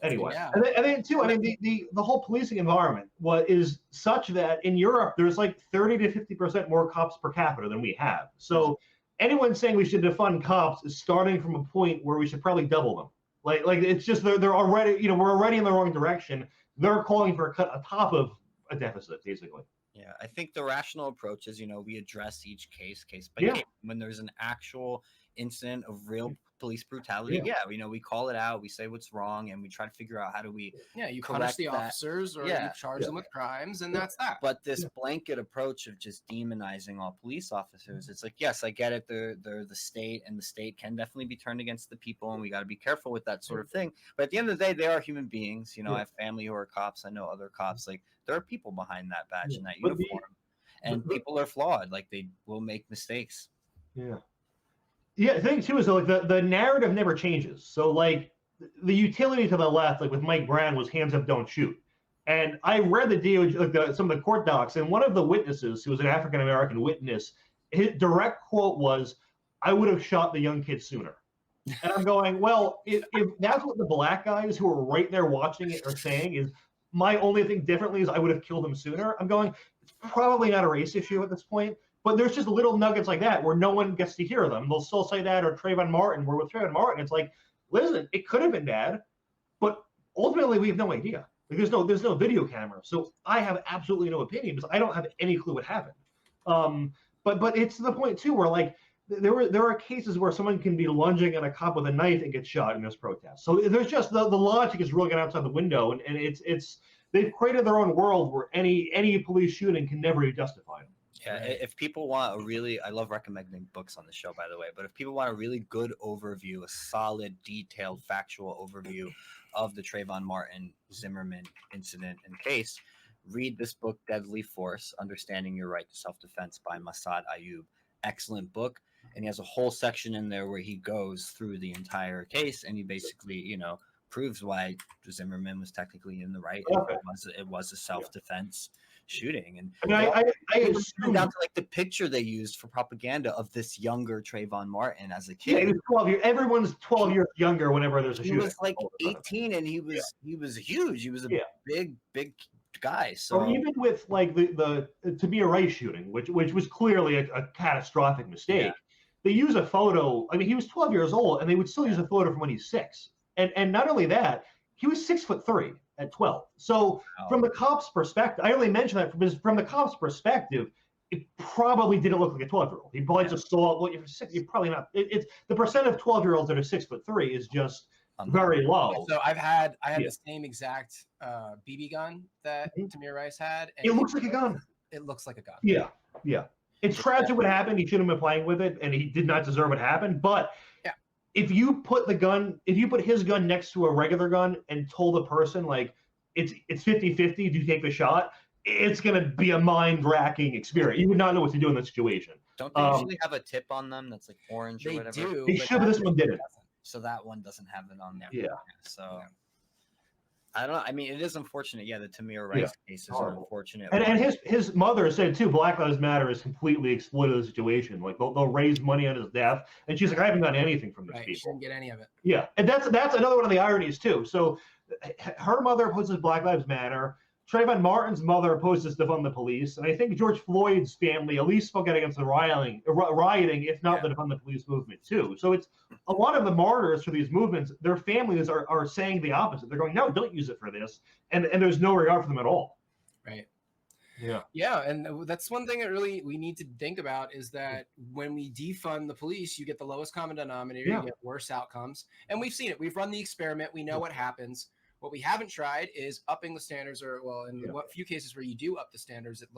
anyway. And then too, I mean, the whole policing environment is such that in Europe, there's like 30 to 50% more cops per capita than we have. So anyone saying we should defund cops is starting from a point where we should probably double them. Like it's just they're already, you know, we're already in the wrong direction. They're calling for a cut on top of a deficit, basically. Yeah, I think the rational approach is, you know, we address each case by case. When there's an actual incident of real police brutality, we call it out, we say what's wrong, and we try to figure out how do we you punish the officers or you charge them with crimes, and that's that. But this blanket approach of just demonizing all police officers, it's like, yes, I get it, they're the state, and the state can definitely be turned against the people, and we got to be careful with that sort of thing. But at the end of the day, they are human beings. I have family who are cops, I know other cops. Like, there are people behind that badge and that uniform, and people are flawed. Like, they will make mistakes. The thing too is like the narrative never changes. So like the utility to the left, like with Mike Brown, was hands up, don't shoot. And I read the DOJ, like some of the court docs, and one of the witnesses, who was an African American witness, his direct quote was, "I would have shot the young kid sooner." And I'm going, well, if that's what the black guys who are right there watching it are saying, is my only thing differently is I would have killed him sooner. I'm going, it's probably not a race issue at this point. But there's just little nuggets like that where no one gets to hear them. They'll still say that, or Trayvon Martin, where with Trayvon Martin, it's like, listen, it could have been bad, but ultimately we have no idea. Like, there's no video camera. So I have absolutely no opinion because I don't have any clue what happened. But it's to the point too where like there are cases where someone can be lunging at a cop with a knife and get shot in this protest. So there's just the logic is really going outside the window, and it's they've created their own world where any police shooting can never be justified. Yeah, if people want a really, I love recommending books on the show, by the way, but if people want a really good overview, a solid, detailed, factual overview of the Trayvon Martin Zimmerman incident and case, read this book, Deadly Force, Understanding Your Right to Self-Defense by Massad Ayoob. Excellent book. And he has a whole section in there where he goes through the entire case, and he basically, proves why Zimmerman was technically in the right. It was a self-defense shooting. And I assume down to like the picture they used for propaganda of this younger Trayvon Martin as a kid. Yeah, he was 12 years. Everyone's 12 years younger whenever there's a shooting. He was like 18, and he was huge. He was a big guy. So or even with like the Tamir Rice shooting, which was clearly a catastrophic mistake. They use a photo. I mean, he was 12 years old, and they would still use a photo from when he's 6. And not only that, he was 6'3" at 12. So from the cop's perspective, I only mention that because from the cop's perspective, it probably didn't look like a 12-year-old. He probably just saw, well, you're probably not. It's the percent of 12-year-olds that are 6'3" is just very low. So I had the same exact BB gun that Tamir Rice had. And it looks like a gun. It looks like a gun. Yeah. It's tragic what happened. He shouldn't have been playing with it, and he did not deserve what happened. But if you put his gun next to a regular gun and told the person like it's 50-50, do you take the shot? It's gonna be a mind-racking experience. You would not know what to do in that situation. Don't they usually have a tip on them that's like orange or whatever? They do. They should, but this one didn't. So that one doesn't have it on there. Yeah. So I don't know. I mean, it is unfortunate. Yeah, the Tamir Rice case is unfortunate. And his mother said too, Black Lives Matter has completely exploited the situation. Like they'll raise money on his death, and she's like, I haven't gotten anything from these people. She didn't get any of it. Yeah, and that's another one of the ironies too. So her mother opposes Black Lives Matter. Trayvon Martin's mother opposes defund the police, and I think George Floyd's family at least spoke out against the rioting, if not the defund the police movement too. So it's a lot of the martyrs for these movements. Their families are saying the opposite. They're going, no, don't use it for this, and there's no regard for them at all. Right. Yeah, and that's one thing that really we need to think about is that when we defund the police, you get the lowest common denominator, you get worse outcomes, and we've seen it. We've run the experiment. We know what happens. What we haven't tried is upping the standards, or in what few cases where you do up the standards, it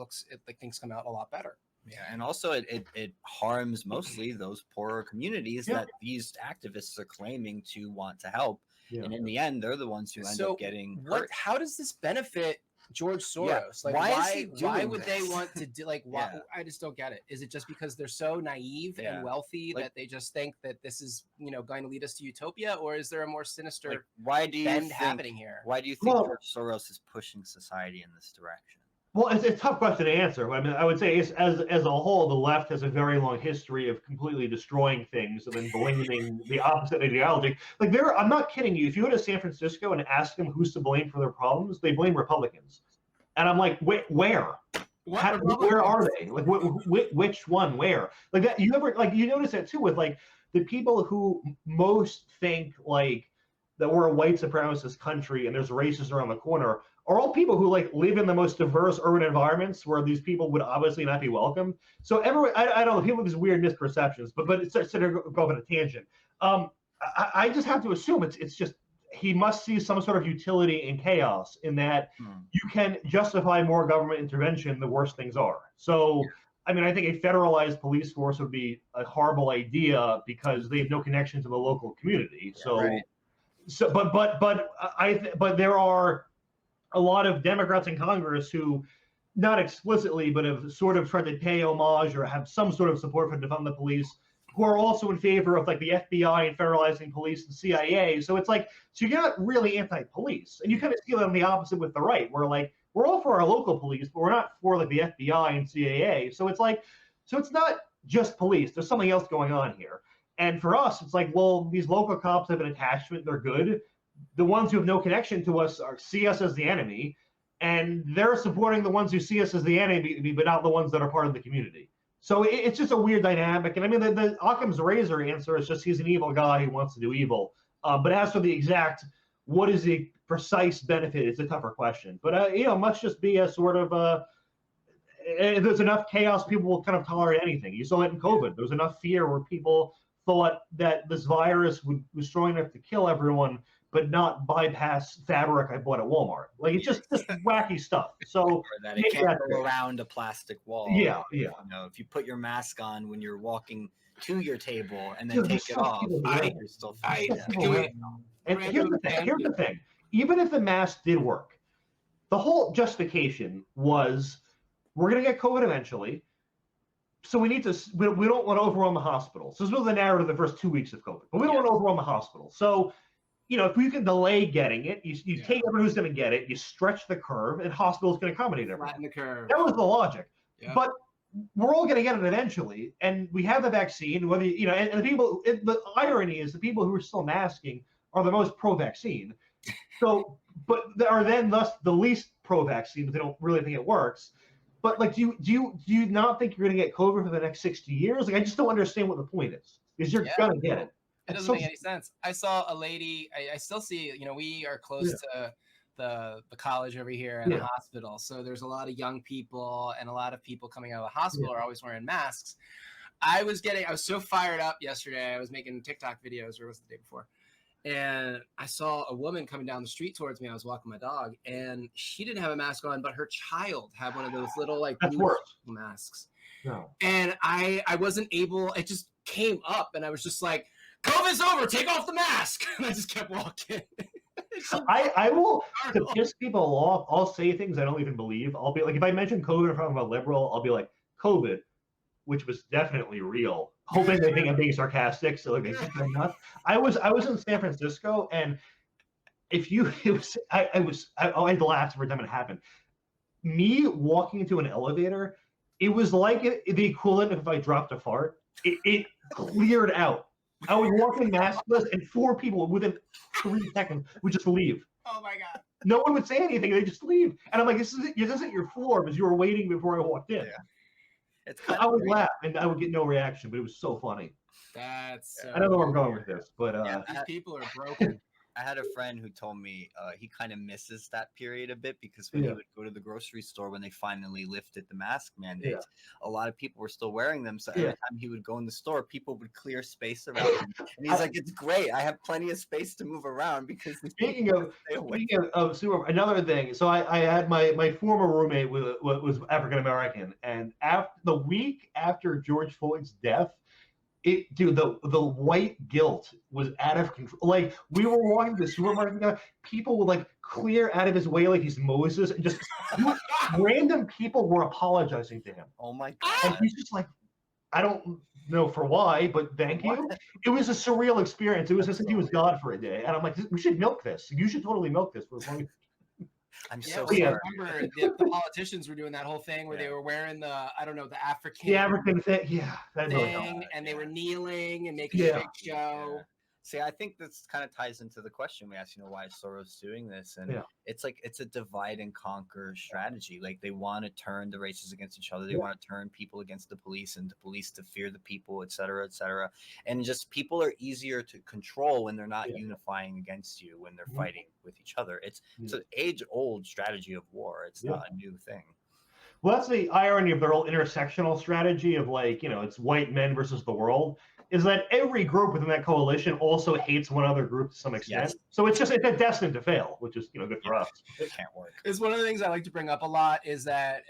like things come out a lot better. Yeah, and also it harms mostly those poorer communities that these activists are claiming to want to help, and in the end, they're the ones who end up getting hurt. How does this benefit George Soros? Yeah. Like, why would they want to do like? Why? Yeah. I just don't get it. Is it just because they're so naive and wealthy that they just think that this is going to lead us to utopia, or is there a more sinister bend happening here? Why do you think George Soros is pushing society in this direction? Well, it's a tough question to answer. I mean, I would say as a whole, the left has a very long history of completely destroying things and then blaming the opposite ideology. Like I'm not kidding you. If you go to San Francisco and ask them who's to blame for their problems, they blame Republicans. And I'm like, where? Where are they? Like, which one? Where? Like that? You notice that too with like the people who most think like that we're a white supremacist country and there's racists around the corner are all people who like live in the most diverse urban environments where these people would obviously not be welcome. So everyone, I don't know, people have these weird misperceptions, but it's sort of go on a tangent. I just have to assume it's just he must see some sort of utility in chaos, in that you can justify more government intervention the worse things are. So, I mean, I think a federalized police force would be a horrible idea because they have no connection to the local community. So, right. but there are a lot of Democrats in Congress who, not explicitly, but have sort of tried to pay homage or have some sort of support for defund the police, who are also in favor of like the FBI and federalizing police and CIA. So it's like, so you're not really anti-police, and you kind of see them the opposite with the right, where like we're all for our local police, but we're not for like the FBI and CIA. So it's like, so it's not just police. There's something else going on here. And for us, it's like, well, these local cops have an attachment. They're good. The ones who have no connection to us see us as the enemy, and they're supporting the ones who see us as the enemy, but not the ones that are part of the community. So it's just a weird dynamic. And I mean, the Occam's razor answer is just he's an evil guy who wants to do evil. But as for the exact, what is the precise benefit, it's a tougher question. But, must just be a sort of, if there's enough chaos, people will kind of tolerate anything. You saw it in COVID. There was enough fear where people thought that this virus was strong enough to kill everyone, but not bypass fabric I bought at Walmart. Like, it's just wacky stuff. So or that it can't go around a plastic wall. Yeah. You know, if you put your mask on when you're walking to your table and then take it off, you're still And here's the thing. Even if the mask did work, the whole justification was we're going to get COVID eventually, so we don't want to overwhelm the hospitals. So this was the narrative the first 2 weeks of COVID, but we don't want to overwhelm the hospital. So, if you can delay getting it, you take everyone who's going to get it, you stretch the curve, and hospitals can accommodate everyone. Flatten the curve. That was the logic. Yeah. But we're all going to get it eventually, and we have the vaccine. Whether and the people, the irony is the people who are still masking are the most pro-vaccine. So, but they are then thus the least pro-vaccine, but they don't really think it works. But like, do you not think you're going to get COVID for the next 60 years? Like, I just don't understand what the point is. Because you're going to get it. It doesn't make any sense. I saw a lady. I still see. We are close to the college over here and the hospital. So there's a lot of young people, and a lot of people coming out of the hospital are always wearing masks. I was so fired up yesterday. I was making TikTok videos, or was it the day before? And I saw a woman coming down the street towards me. I was walking my dog, and she didn't have a mask on, but her child had one of those little like blue masks. No. And I wasn't able. It just came up, and I was just like, COVID's over. Take off the mask. And I just kept walking. I will, to piss people off, I'll say things I don't even believe. I'll be like, if I mention COVID in front of a liberal, I'll be like, COVID, which was definitely real. Hoping they think I'm being sarcastic, so like they think I'm not. I was in San Francisco, and I laughed every time it happened. Me walking into an elevator, it was like the equivalent of if I dropped a fart. It cleared out. I was walking maskless, and 4 people within 3 seconds would just leave. Oh my god! No one would say anything; they just leave. And I'm like, "This isn't your floor," because you were waiting before I walked in. Yeah. I would laugh, and I would get no reaction, but it was so funny. That's. I don't know where I'm going with this, but these people are broken. I had a friend who told me he kind of misses that period a bit because when he would go to the grocery store when they finally lifted the mask mandates, a lot of people were still wearing them. So every time he would go in the store, people would clear space around him. And he's like, "It's great. I have plenty of space to move around because." Speaking of super, another thing. So I had my former roommate was African American, and the week after George Floyd's death, the white guilt was out of control. Like, we were walking to the supermarket, people would like clear out of his way like he's Moses, and just random people were apologizing to him. Oh my god! And he's just like, I don't know for why, but thank you. It was a surreal experience. It was as if he was God for a day, and I'm like, we should milk this. You should totally milk this for as long as. I'm so sorry. I remember the politicians were doing that whole thing where they were wearing the African thing, and they were kneeling and making a big show. See, I think this kind of ties into the question we asked, why is Soros doing this? And it's like, it's a divide and conquer strategy. Like, they want to turn the races against each other. They want to turn people against the police, and the police to fear the people, et cetera, et cetera. And just people are easier to control when they're not unifying against you, when they're fighting with each other. It's an age-old strategy of war. It's not a new thing. Well, that's the irony of their whole intersectional strategy of like, it's white men versus the world, is that every group within that coalition also hates one other group to some extent. Yes. So it's destined to fail, which is, good for us. It can't work. It's one of the things I like to bring up a lot is that,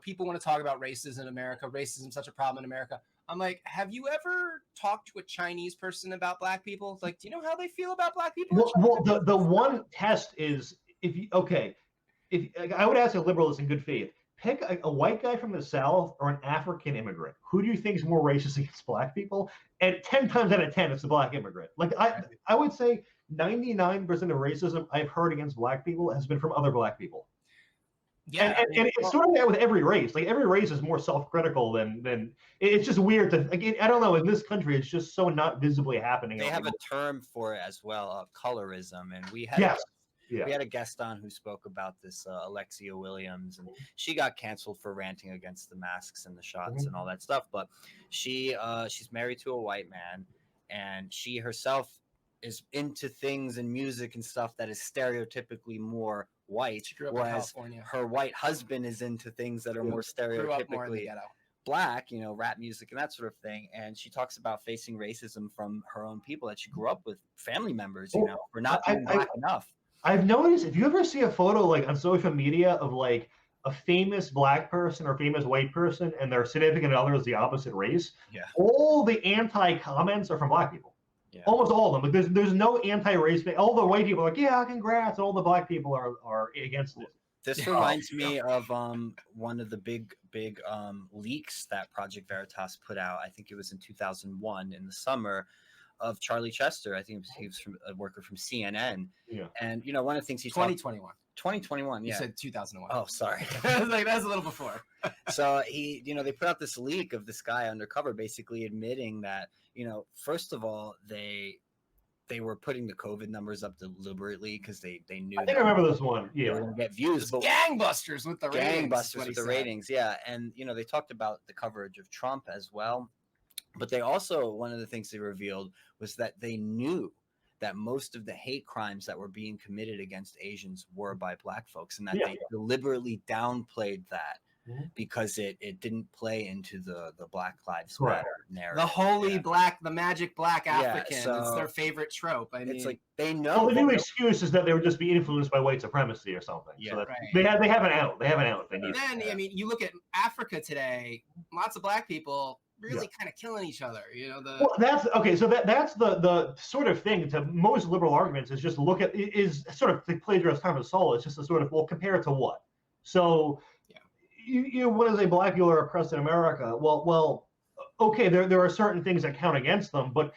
people want to talk about racism in America. Racism is such a problem in America. I'm like, have you ever talked to a Chinese person about black people? Like, do you know how they feel about black people? Well, the one test is if I would ask a liberalist in good faith, pick a white guy from the South or an African immigrant. Who do you think is more racist against black people? And 10 times out of 10, it's the black immigrant. Like I would say 99% of racism I've heard against black people has been from other black people. Yeah, and it's sort of that with every race. Like every race is more self-critical than it's just weird to. Again, I don't know. In this country, it's just so not visibly happening. They have a term for it as well, colorism, and we had. Yes. We had a guest on who spoke about this, Alexia Williams, and she got canceled for ranting against the masks and the shots and all that stuff. But she's married to a white man, and she herself is into things and music and stuff that is stereotypically more white, whereas her white husband is into things that are more stereotypically black, rap music and that sort of thing. And she talks about facing racism from her own people that she grew up with, family members, for not being black enough. I've noticed if you ever see a photo like on social media of like a famous black person or famous white person and their significant other is the opposite race, all the anti-comments are from black people. Yeah. Almost all of them. But there's no anti-race. All the white people are like, yeah, congrats. All the black people are against it. This reminds me of one of the big leaks that Project Veritas put out. I think it was in 2001 in the summer, of Charlie Chester. I think he was a worker from CNN. Yeah. And one of the things he 2021. 2021. Yeah. You said 2001. Oh, sorry. I was like, that's a little before. So they put out this leak of this guy undercover, basically admitting that, first of all, they were putting the COVID numbers up deliberately because they knew. I think I remember this one. Yeah, they were gonna get views, but gangbusters with the ratings. Yeah, and they talked about the coverage of Trump as well. But they also, one of the things they revealed was that they knew that most of the hate crimes that were being committed against Asians were by black folks, and that they deliberately downplayed that because it didn't play into the Black Lives Matter narrative. The holy black, the magic black African. It's their favorite trope. I mean, it's like they know. Well, the new excuse is that they would just be influenced by white supremacy or something. Yeah, so they have an out. They have an out. They need. And then I mean, you look at Africa today. Lots of black people really kind of killing each other, Well, that's okay. So that's the sort of thing to most liberal arguments is just look at is sort of to plagiarize Thomas Sowell. It's just a sort of compare it to what. So what is a black people are oppressed in America? Well, okay, there are certain things that count against them, but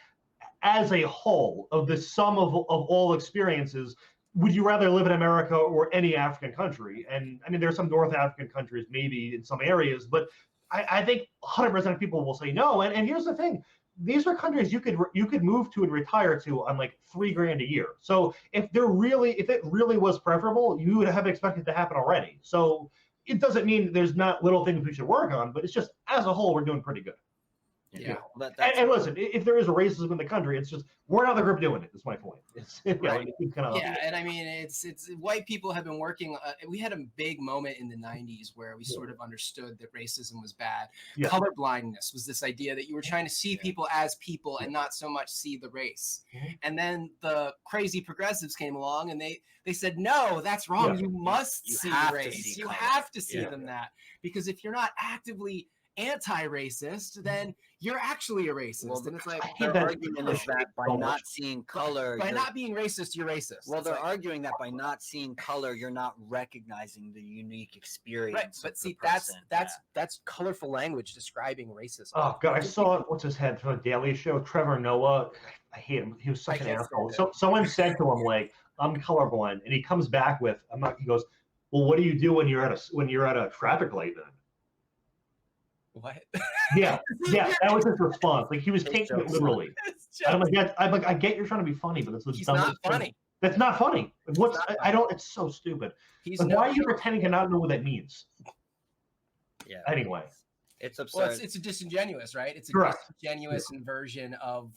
as a whole of the sum of all experiences, would you rather live in America or any African country? And I mean, there are some North African countries maybe in some areas, but I think 100% of people will say no. And here's the thing. These are countries you could move to and retire to on like $3,000 a year. So if it really was preferable, you would have expected to happen already. So it doesn't mean there's not little things we should work on, but it's just as a whole, we're doing pretty good. Yeah. And listen, if there is racism in the country, it's just we're not the group doing it. That's my point. And I mean, it's white people have been working. We had a big moment in the 90s where we sort of understood that racism was bad. Yeah. Colorblindness was this idea that you were trying to see people as people and not so much see the race. And then the crazy progressives came along and they said, no, that's wrong. You must see race. You have to see them that, because if you're not actively anti-racist, then you're actually a racist. Well, and it's like their argument is that by not seeing color, by not being racist, you're racist. Well, they're arguing that by not seeing color, you're not recognizing the unique experience. Right, but see, that's colorful language describing racism. Oh God, I saw what's his head from the Daily Show, Trevor Noah. I hate him. He was such an asshole. So someone said to him like, "I'm colorblind," and he comes back with, "I'm not." He goes, "Well, what do you do when you're at a traffic light then?" What? Yeah, that was his response. Like he was taking it literally. I'm like, I get you're trying to be funny, but it's the dumbest not funny. Thing. That's not funny. What's I don't. It's so stupid. Like, why are you pretending to not know what that means? Yeah. Anyway, It's absurd. Well, it's a disingenuous, right? It's a disingenuous inversion of,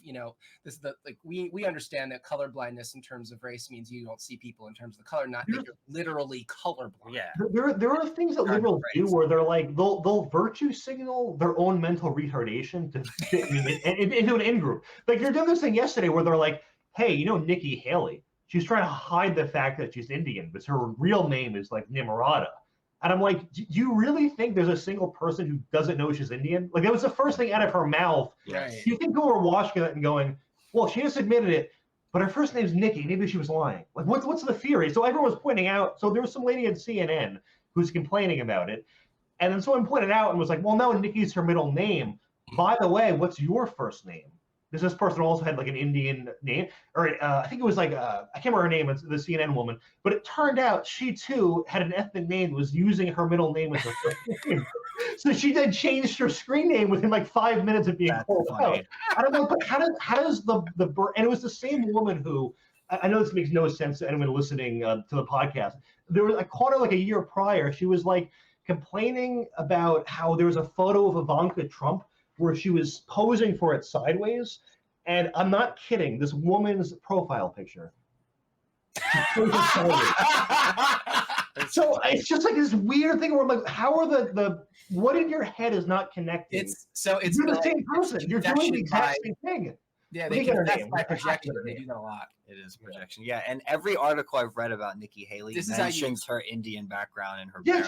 this we understand that colorblindness in terms of race means you don't see people in terms of the color, not that you're literally colorblind. Yeah. There are things that liberals do where they're like they'll virtue signal their own mental retardation to fit into an in-group. Like you're doing this thing yesterday where they're like, hey, Nikki Haley, she's trying to hide the fact that she's Indian, but her real name is like Nimrata. And I'm like, do you really think there's a single person who doesn't know she's Indian? Like, that was the first thing out of her mouth. Right. Do you think people were watching it and going, well, she just admitted it, but her first name's Nikki. Maybe she was lying. Like, what's the theory? So everyone was pointing out. So there was some lady at CNN who's complaining about it. And then someone pointed out and was like, well, no, Nikki's her middle name. By the way, what's your first name? Because this person also had like an Indian name, or I think it was like I can't remember her name. It's the CNN woman, but it turned out she too had an ethnic name, was using her middle name as her first name. So she then changed her screen name within like 5 minutes of being called out. I don't know, but how does the and it was the same woman who I know this makes no sense to anyone listening to the podcast. I caught her like a year prior. She was like complaining about how there was a photo of Ivanka Trump where she was posing for it sideways. And I'm not kidding, this woman's profile picture. So it's just like this weird thing where I'm like, how are the what in your head is not connected? You're the same person. You're doing the exact same thing. Yeah, they can by projection. They do that a lot. It is projection. Yeah, and every article I've read about Nikki Haley mentions her Indian background and her. Yeah,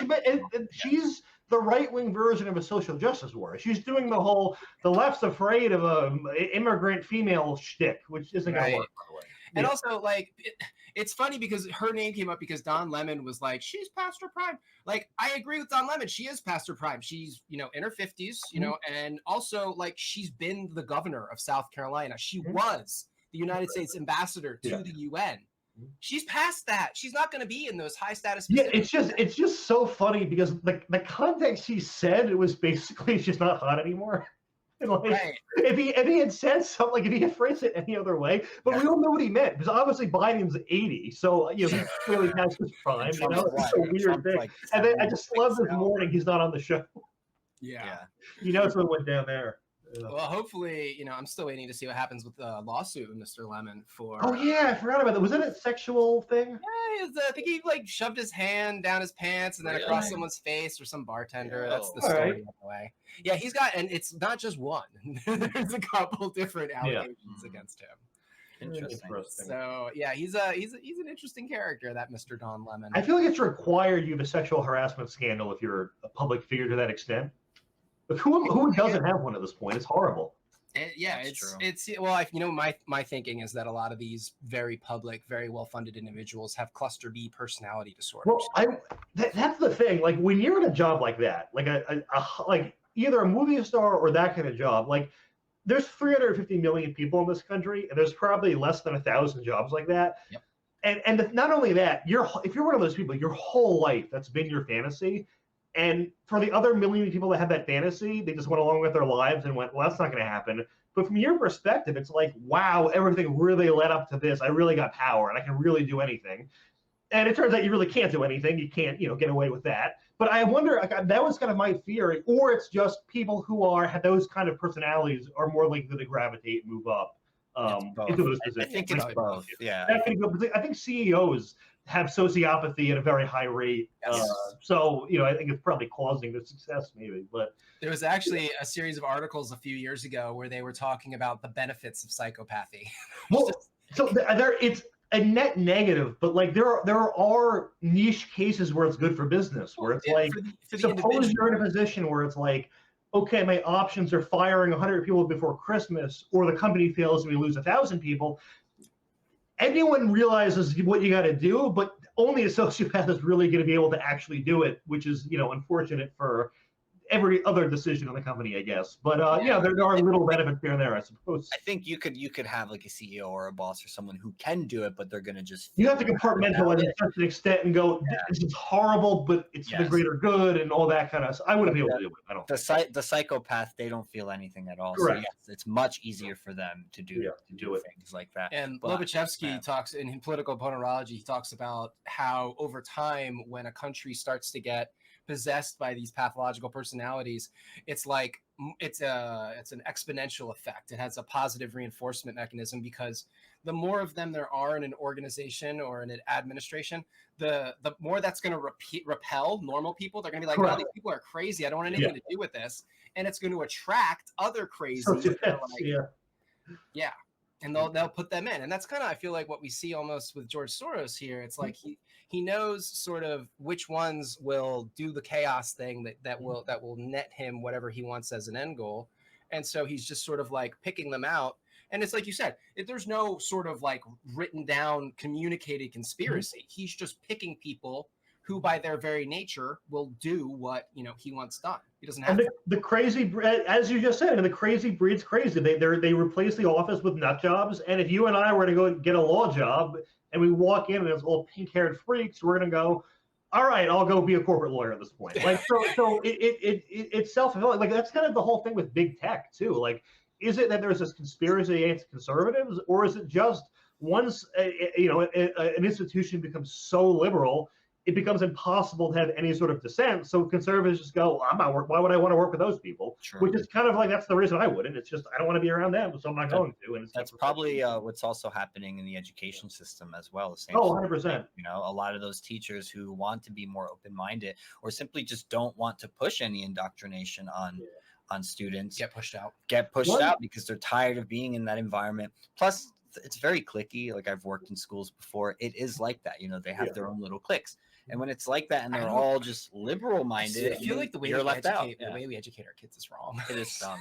she's the right-wing version of a social justice warrior. She's doing the left's afraid of a immigrant female shtick, which isn't going to work, by the way. And also, like, it's funny because her name came up because Don Lemon was like, she's past her prime. Like, I agree with Don Lemon. She is past her prime. She's, in her 50s, and also, like, she's been the governor of South Carolina. She was the United States ambassador to the UN. She's past that. She's not going to be in those high status positions. Yeah, it's just so funny because the context he said, it was basically she's not hot anymore. And like, if he had said something, like if he had phrased it any other way, but we don't know what he meant because obviously Biden's 80, so he's clearly past his prime. It's a weird thing. Like, and then I just love this morning he's not on the show. Yeah. What went down there. Well, hopefully, I'm still waiting to see what happens with the lawsuit with Mr. Lemon for. Oh yeah, I forgot about that. Was that a sexual thing? Yeah, I think he like shoved his hand down his pants and then across someone's face or some bartender. That's the story, by the way. Yeah, he's got, and it's not just one. There's a couple different allegations against him. Interesting. So yeah, he's an interesting character, that Mr. Don Lemon. I feel like it's required you have a sexual harassment scandal if you're a public figure to that extent. But who doesn't have one at this point? It's horrible. It's my thinking is that a lot of these very public, very well-funded individuals have cluster B personality disorders. Well, that's the thing. Like when you're in a job like that, like like either a movie star or that kind of job, like there's 350 million people in this country, and there's probably less than 1,000 jobs like that. Yep. And not only that, if you're one of those people, your whole life that's been your fantasy. And for the other million people that had that fantasy, they just went along with their lives and went, well, that's not going to happen. But from your perspective, it's like, wow, everything really led up to this. I really got power and I can really do anything. And it turns out you really can't do anything. You can't, get away with that. But I wonder, that was kind of my theory. Or it's just people who have those kind of personalities are more likely to gravitate and move up into those positions. I think it's both. Yeah. I think CEOs have sociopathy at a very high rate. So, I think it's probably causing the success maybe, but. There was actually a series of articles a few years ago where they were talking about the benefits of psychopathy. Well, it's a net negative, but like there are niche cases where it's good for business, where it's like, suppose you're in a position where it's like, okay, my options are firing 100 people before Christmas, or the company fails and we lose 1,000 people. Anyone realizes what you got to do, but only a sociopath is really going to be able to actually do it, which is, unfortunate for every other decision in the company, I guess. But there are little benefits here and there, I suppose. I think you could have like a CEO or a boss or someone who can do it, but they're going to just. You have to compartmentalize it to such an extent and go, this is horrible, but it's the greater good and all that kind of stuff. I wouldn't be able to do it. I don't. The psychopath, they don't feel anything at all. Correct. So yes, it's much easier for them to do things like that. And Lobachevsky talks in political ponerology. He talks about how over time, when a country starts to get possessed by these pathological personalities, it's like it's an exponential effect. It has a positive reinforcement mechanism, because the more of them there are in an organization or in an administration, the more that's going to repel normal people. They're going to be like, no, these people are crazy. I don't want anything to do with this. And it's going to attract other crazies. Yeah. And they'll put them in. And that's kind of, I feel like, what we see almost with George Soros here. It's like he knows sort of which ones will do the chaos thing that will net him whatever he wants as an end goal. And so he's just sort of like picking them out. And it's like you said, there's no sort of like written down communicated conspiracy. He's just picking people who by their very nature will do what he wants done. He doesn't have the crazy, as you just said, and the crazy breeds crazy. They replace the office with nut jobs. And if you and I were to go get a law job and we walk in and it's all pink-haired freaks, we're gonna go, all right, I'll go be a corporate lawyer at this point. Like so it's self-fulfilling. Like that's kind of the whole thing with big tech too. Like, is it that there's this conspiracy against conservatives, or is it just once an institution becomes so liberal, it becomes impossible to have any sort of dissent. So conservatives just go, I'm not work. Why would I want to work with those people? Sure. Which is kind of like, that's the reason I wouldn't. It's just, I don't want to be around them, so I'm not going to. And that's probably what's also happening in the education system as well. The same. 100%. A lot of those teachers who want to be more open-minded or simply just don't want to push any indoctrination on students get pushed out because they're tired of being in that environment. Plus, it's very cliquey. Like, I've worked in schools before. It is like that. They have their own little cliques. And when it's like that and they're all just liberal-minded, I feel like the way we educate our kids is wrong. It is dumb.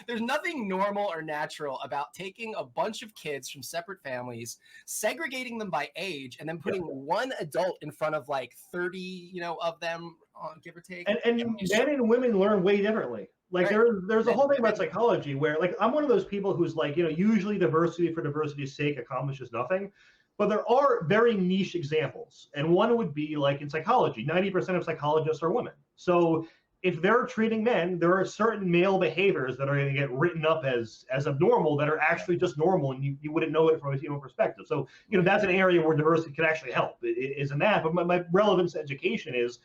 There's nothing normal or natural about taking a bunch of kids from separate families, segregating them by age, and then putting one adult in front of like 30, of them, give or take. And men and women learn way differently. Like there's a whole thing about psychology where, like, I'm one of those people who's like, usually diversity for diversity's sake accomplishes nothing. But there are very niche examples. And one would be like in psychology, 90% of psychologists are women. So if they're treating men, there are certain male behaviors that are going to get written up as abnormal that are actually just normal, and you wouldn't know it from a female perspective. So, that's an area where diversity can actually help. It isn't that. But my relevance to education is,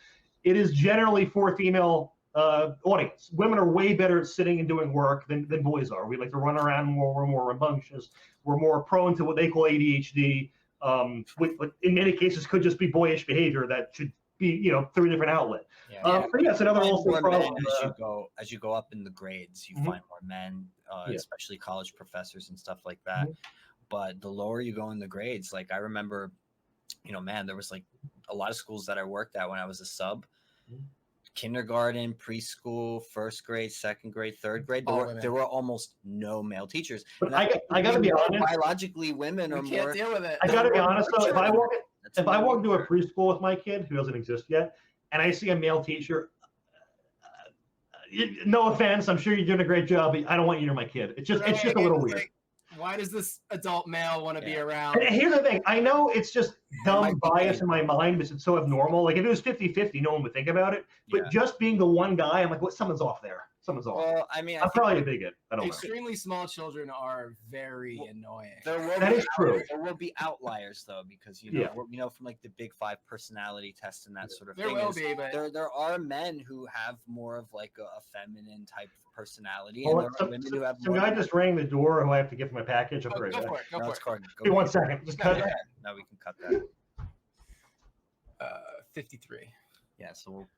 it is generally for female audience. Women are way better at sitting and doing work than boys are. We like to run around more. We're more rambunctious. We're more prone to what they call ADHD. Which in many cases could just be boyish behavior that should be, through a different outlet. But yes, another also problem. As you go up in the grades, you find more men, especially college professors and stuff like that. But the lower you go in the grades, like I remember, there was like a lot of schools that I worked at when I was a sub. Kindergarten, preschool, first grade, second grade, third grade. There were almost no male teachers. But I got to be honest. Biologically, women are can't more. deal with it. I got to be honest though. If I walk into a preschool with my kid who doesn't exist yet, and I see a male teacher, no offense, I'm sure you're doing a great job, but I don't want you near my kid. It's just a little weird. Like, why does this adult male want to be around? And here's the thing. I know it's just dumb bias in my mind because it's so abnormal. Like if it was 50-50, no one would think about it. But just being the one guy, I'm like, what? Someone's off there. Someone's off. Well, I mean, I'm probably a bigot. I don't know. Extremely small children are very annoying. That is true. There will be outliers though, because from like the Big Five personality test and that sort of thing. There will be, but there are men who have more of like a feminine type of personality, and there are women who have more. Some guy just rang the door who I have to give my package. I'll go for it. Go for it. Give me 1 second. Just cut it. No, we can cut that. 53. Yeah, so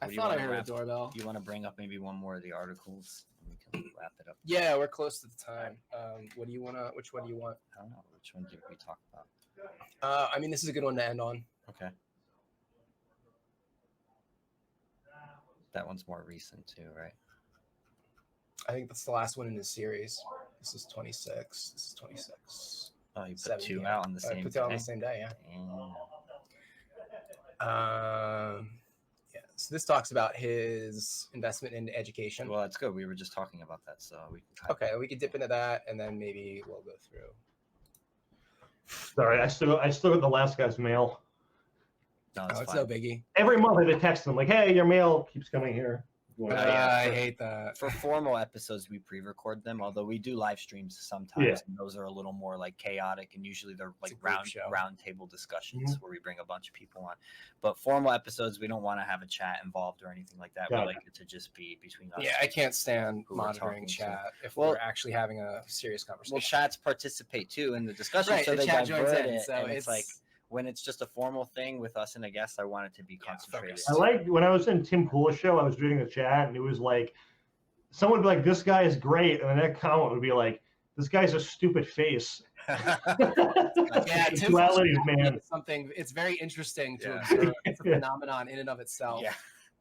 I thought I heard a doorbell. Do you want to bring up maybe one more of the articles? And we can wrap it up. Yeah, we're close to the time. What do you want to? Which one do you want? I don't know. Which one did we talk about? I mean, this is a good one to end on. Okay. That one's more recent too, right? I think that's the last one in this series. This is 26. This is 26. Oh, you put two out on the same day? I put two out on the same day, yeah. So this talks about his investment into education. Well, that's good. We were just talking about that, so we can we can dip into that, and then maybe we'll go through. Sorry, I still got the last guy's mail. No, it's no biggie. Every month I text them like, "Hey, your mail keeps coming here." I hate that. For formal episodes, we pre-record them, although we do live streams sometimes, and those are a little more like chaotic, and usually they're like round table discussions where we bring a bunch of people on. But formal episodes, we don't want to have a chat involved or anything like that. We like it to just be between us. Yeah, I can't stand monitoring chat if we're actually having a serious conversation. Well, chats participate too in the discussion, right, so the they chat divert joins in, it, so and it's like when it's just a formal thing with us and a guest, I want it to be concentrated. I like when I was in Tim Pool's show, I was reading the chat, and it was like, someone would be like, "This guy is great," and the next comment would be like, "This guy's a stupid face." Yeah, dualities, man. Something. It's very interesting to observe. It's a phenomenon in and of itself.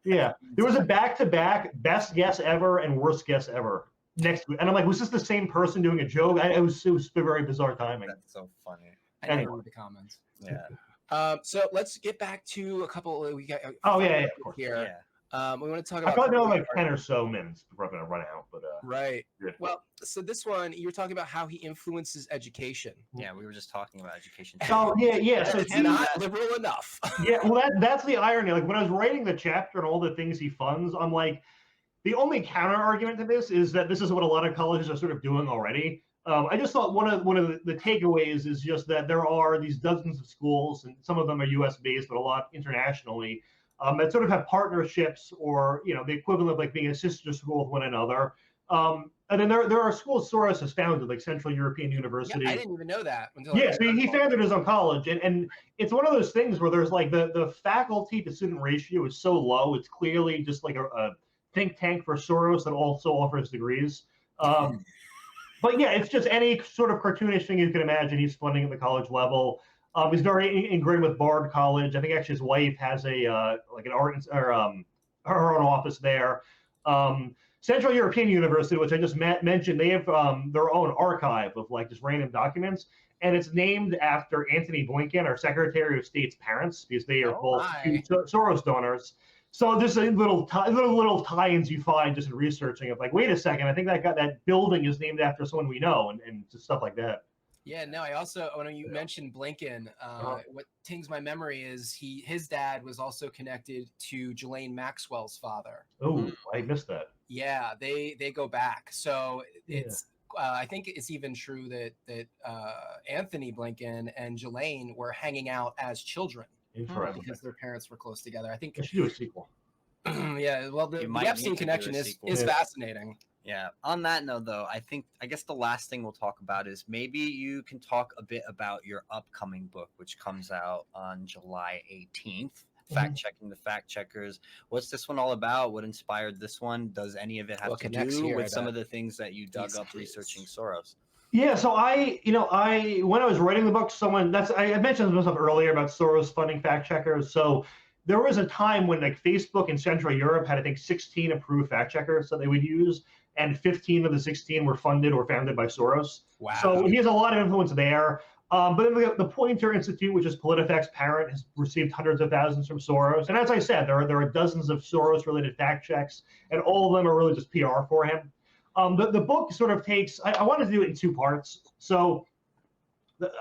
Yeah. There was a back-to-back best guess ever and worst guess ever next week, and I'm like, was this the same person doing a joke? It was very bizarre timing. That's so funny. I never read the comments. Yeah. So let's get back to a couple. We got. Of course. Here. We want to talk about. I probably know like 10 or so minutes before I'm going to run out, but right. Yeah. Well, so this one you were talking about how he influences education. Yeah, we were just talking about education. Oh yeah. So it's not liberal enough. Yeah, well that's the irony. Like when I was writing the chapter and all the things he funds, I'm like, the only counter argument to this is that this is what a lot of colleges are sort of doing already. I just thought one of the takeaways is just that there are these dozens of schools, and some of them are U.S. based, but a lot internationally, that sort of have partnerships, or the equivalent of like being a sister school with one another. And then there are schools Soros has founded, like Central European University. Yeah, I didn't even know that. So he founded his own college, and it's one of those things where there's like the faculty to student ratio is so low. It's clearly just like a think tank for Soros that also offers degrees. But yeah, it's just any sort of cartoonish thing you can imagine he's funding at the college level. He's very ingrained with Bard College. I think actually his wife has a like an art or her own office there. Central European University, which I just mentioned, they have their own archive of like just random documents, and it's named after Antony Blinken, our Secretary of State's parents, because they are both Soros donors. So there's a little tie-ins you find just in researching of like, wait a second, I think that building is named after someone we know, and just stuff like that. Yeah, no, I also, when you mentioned Blinken, what tings my memory is his dad was also connected to Ghislaine Maxwell's father. Oh, I missed that. Yeah, they go back. So it's I think it's even true that Anthony Blinken and Ghislaine were hanging out as children. Because their parents were close together. I think they should do a sequel. Yeah, well, the Epstein connection is fascinating. Yeah. On that note, though, I guess the last thing we'll talk about is maybe you can talk a bit about your upcoming book, which comes out on July 18th. Fact checking the fact checkers. What's this one all about? What inspired this one? Does any of it have to do with some of the things that you dug up researching Soros? Yeah, so I when I was writing the book, I mentioned some stuff earlier about Soros funding fact checkers. So there was a time when like Facebook in Central Europe had, I think, 16 approved fact checkers that they would use, and 15 of the 16 were funded or founded by Soros. Wow. So he has a lot of influence there. But then the Poynter Institute, which is PolitiFact's parent, has received hundreds of thousands from Soros. And as I said, there are dozens of Soros-related fact checks, and all of them are really just PR for him. The book sort of takes, I wanted to do it in two parts. So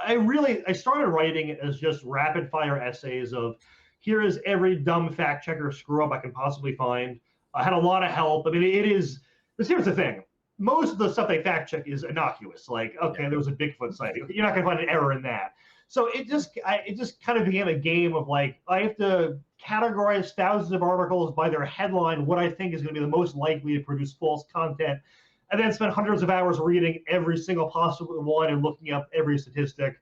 I started writing it as just rapid fire essays of, here is every dumb fact checker screw up I can possibly find. I had a lot of help. I mean, but here's the thing. Most of the stuff they fact check is innocuous. Like, okay, there was a Bigfoot sighting. You're not going to find an error in that. So it just kind of became a game of like, I have to categorize thousands of articles by their headline, what I think is going to be the most likely to produce false content, and then spend hundreds of hours reading every single possible one and looking up every statistic.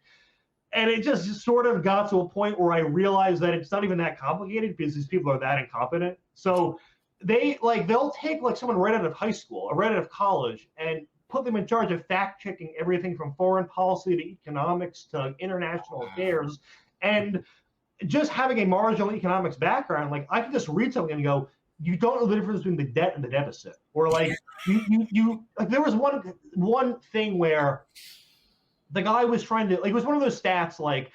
And it just sort of got to a point where I realized that it's not even that complicated because these people are that incompetent. So they'll take like someone right out of high school or right out of college and put them in charge of fact checking everything from foreign policy to economics to international affairs. And just having a marginal economics background, like I can just read something and go, you don't know the difference between the debt and the deficit. Or like you like there was one thing where the guy was trying to, like, it was one of those stats like,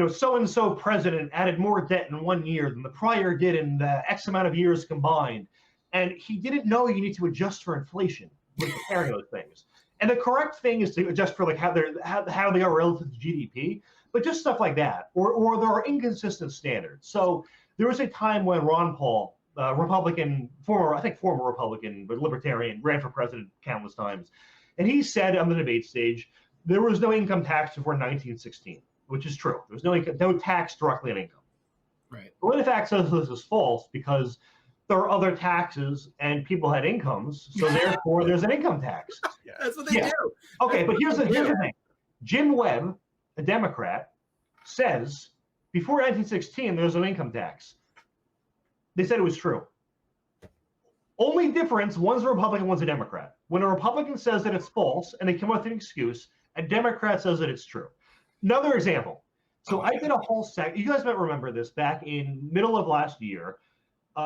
so-and-so president added more debt in 1 year than the prior did in the X amount of years combined. And he didn't know you need to adjust for inflation when comparing those things. And the correct thing is to adjust for like how they are relative to GDP, but just stuff like that. Or there are inconsistent standards. So there was a time when Ron Paul, Republican, former Republican, but libertarian, ran for president countless times. And he said on the debate stage, there was no income tax before 1916, which is true. There was no tax directly on income. Right. But in fact, says this is false because there are other taxes and people had incomes, so therefore there's an income tax. Yeah. That's what they do. Okay, but here's the thing. Jim Webb, a Democrat, says before 1916 there's an income tax. They said it was true. Only difference, one's a Republican, one's a Democrat. When a Republican says that it's false and they come up with an excuse, a Democrat says that it's true. Another example. So I did a whole you guys might remember this back in middle of last year.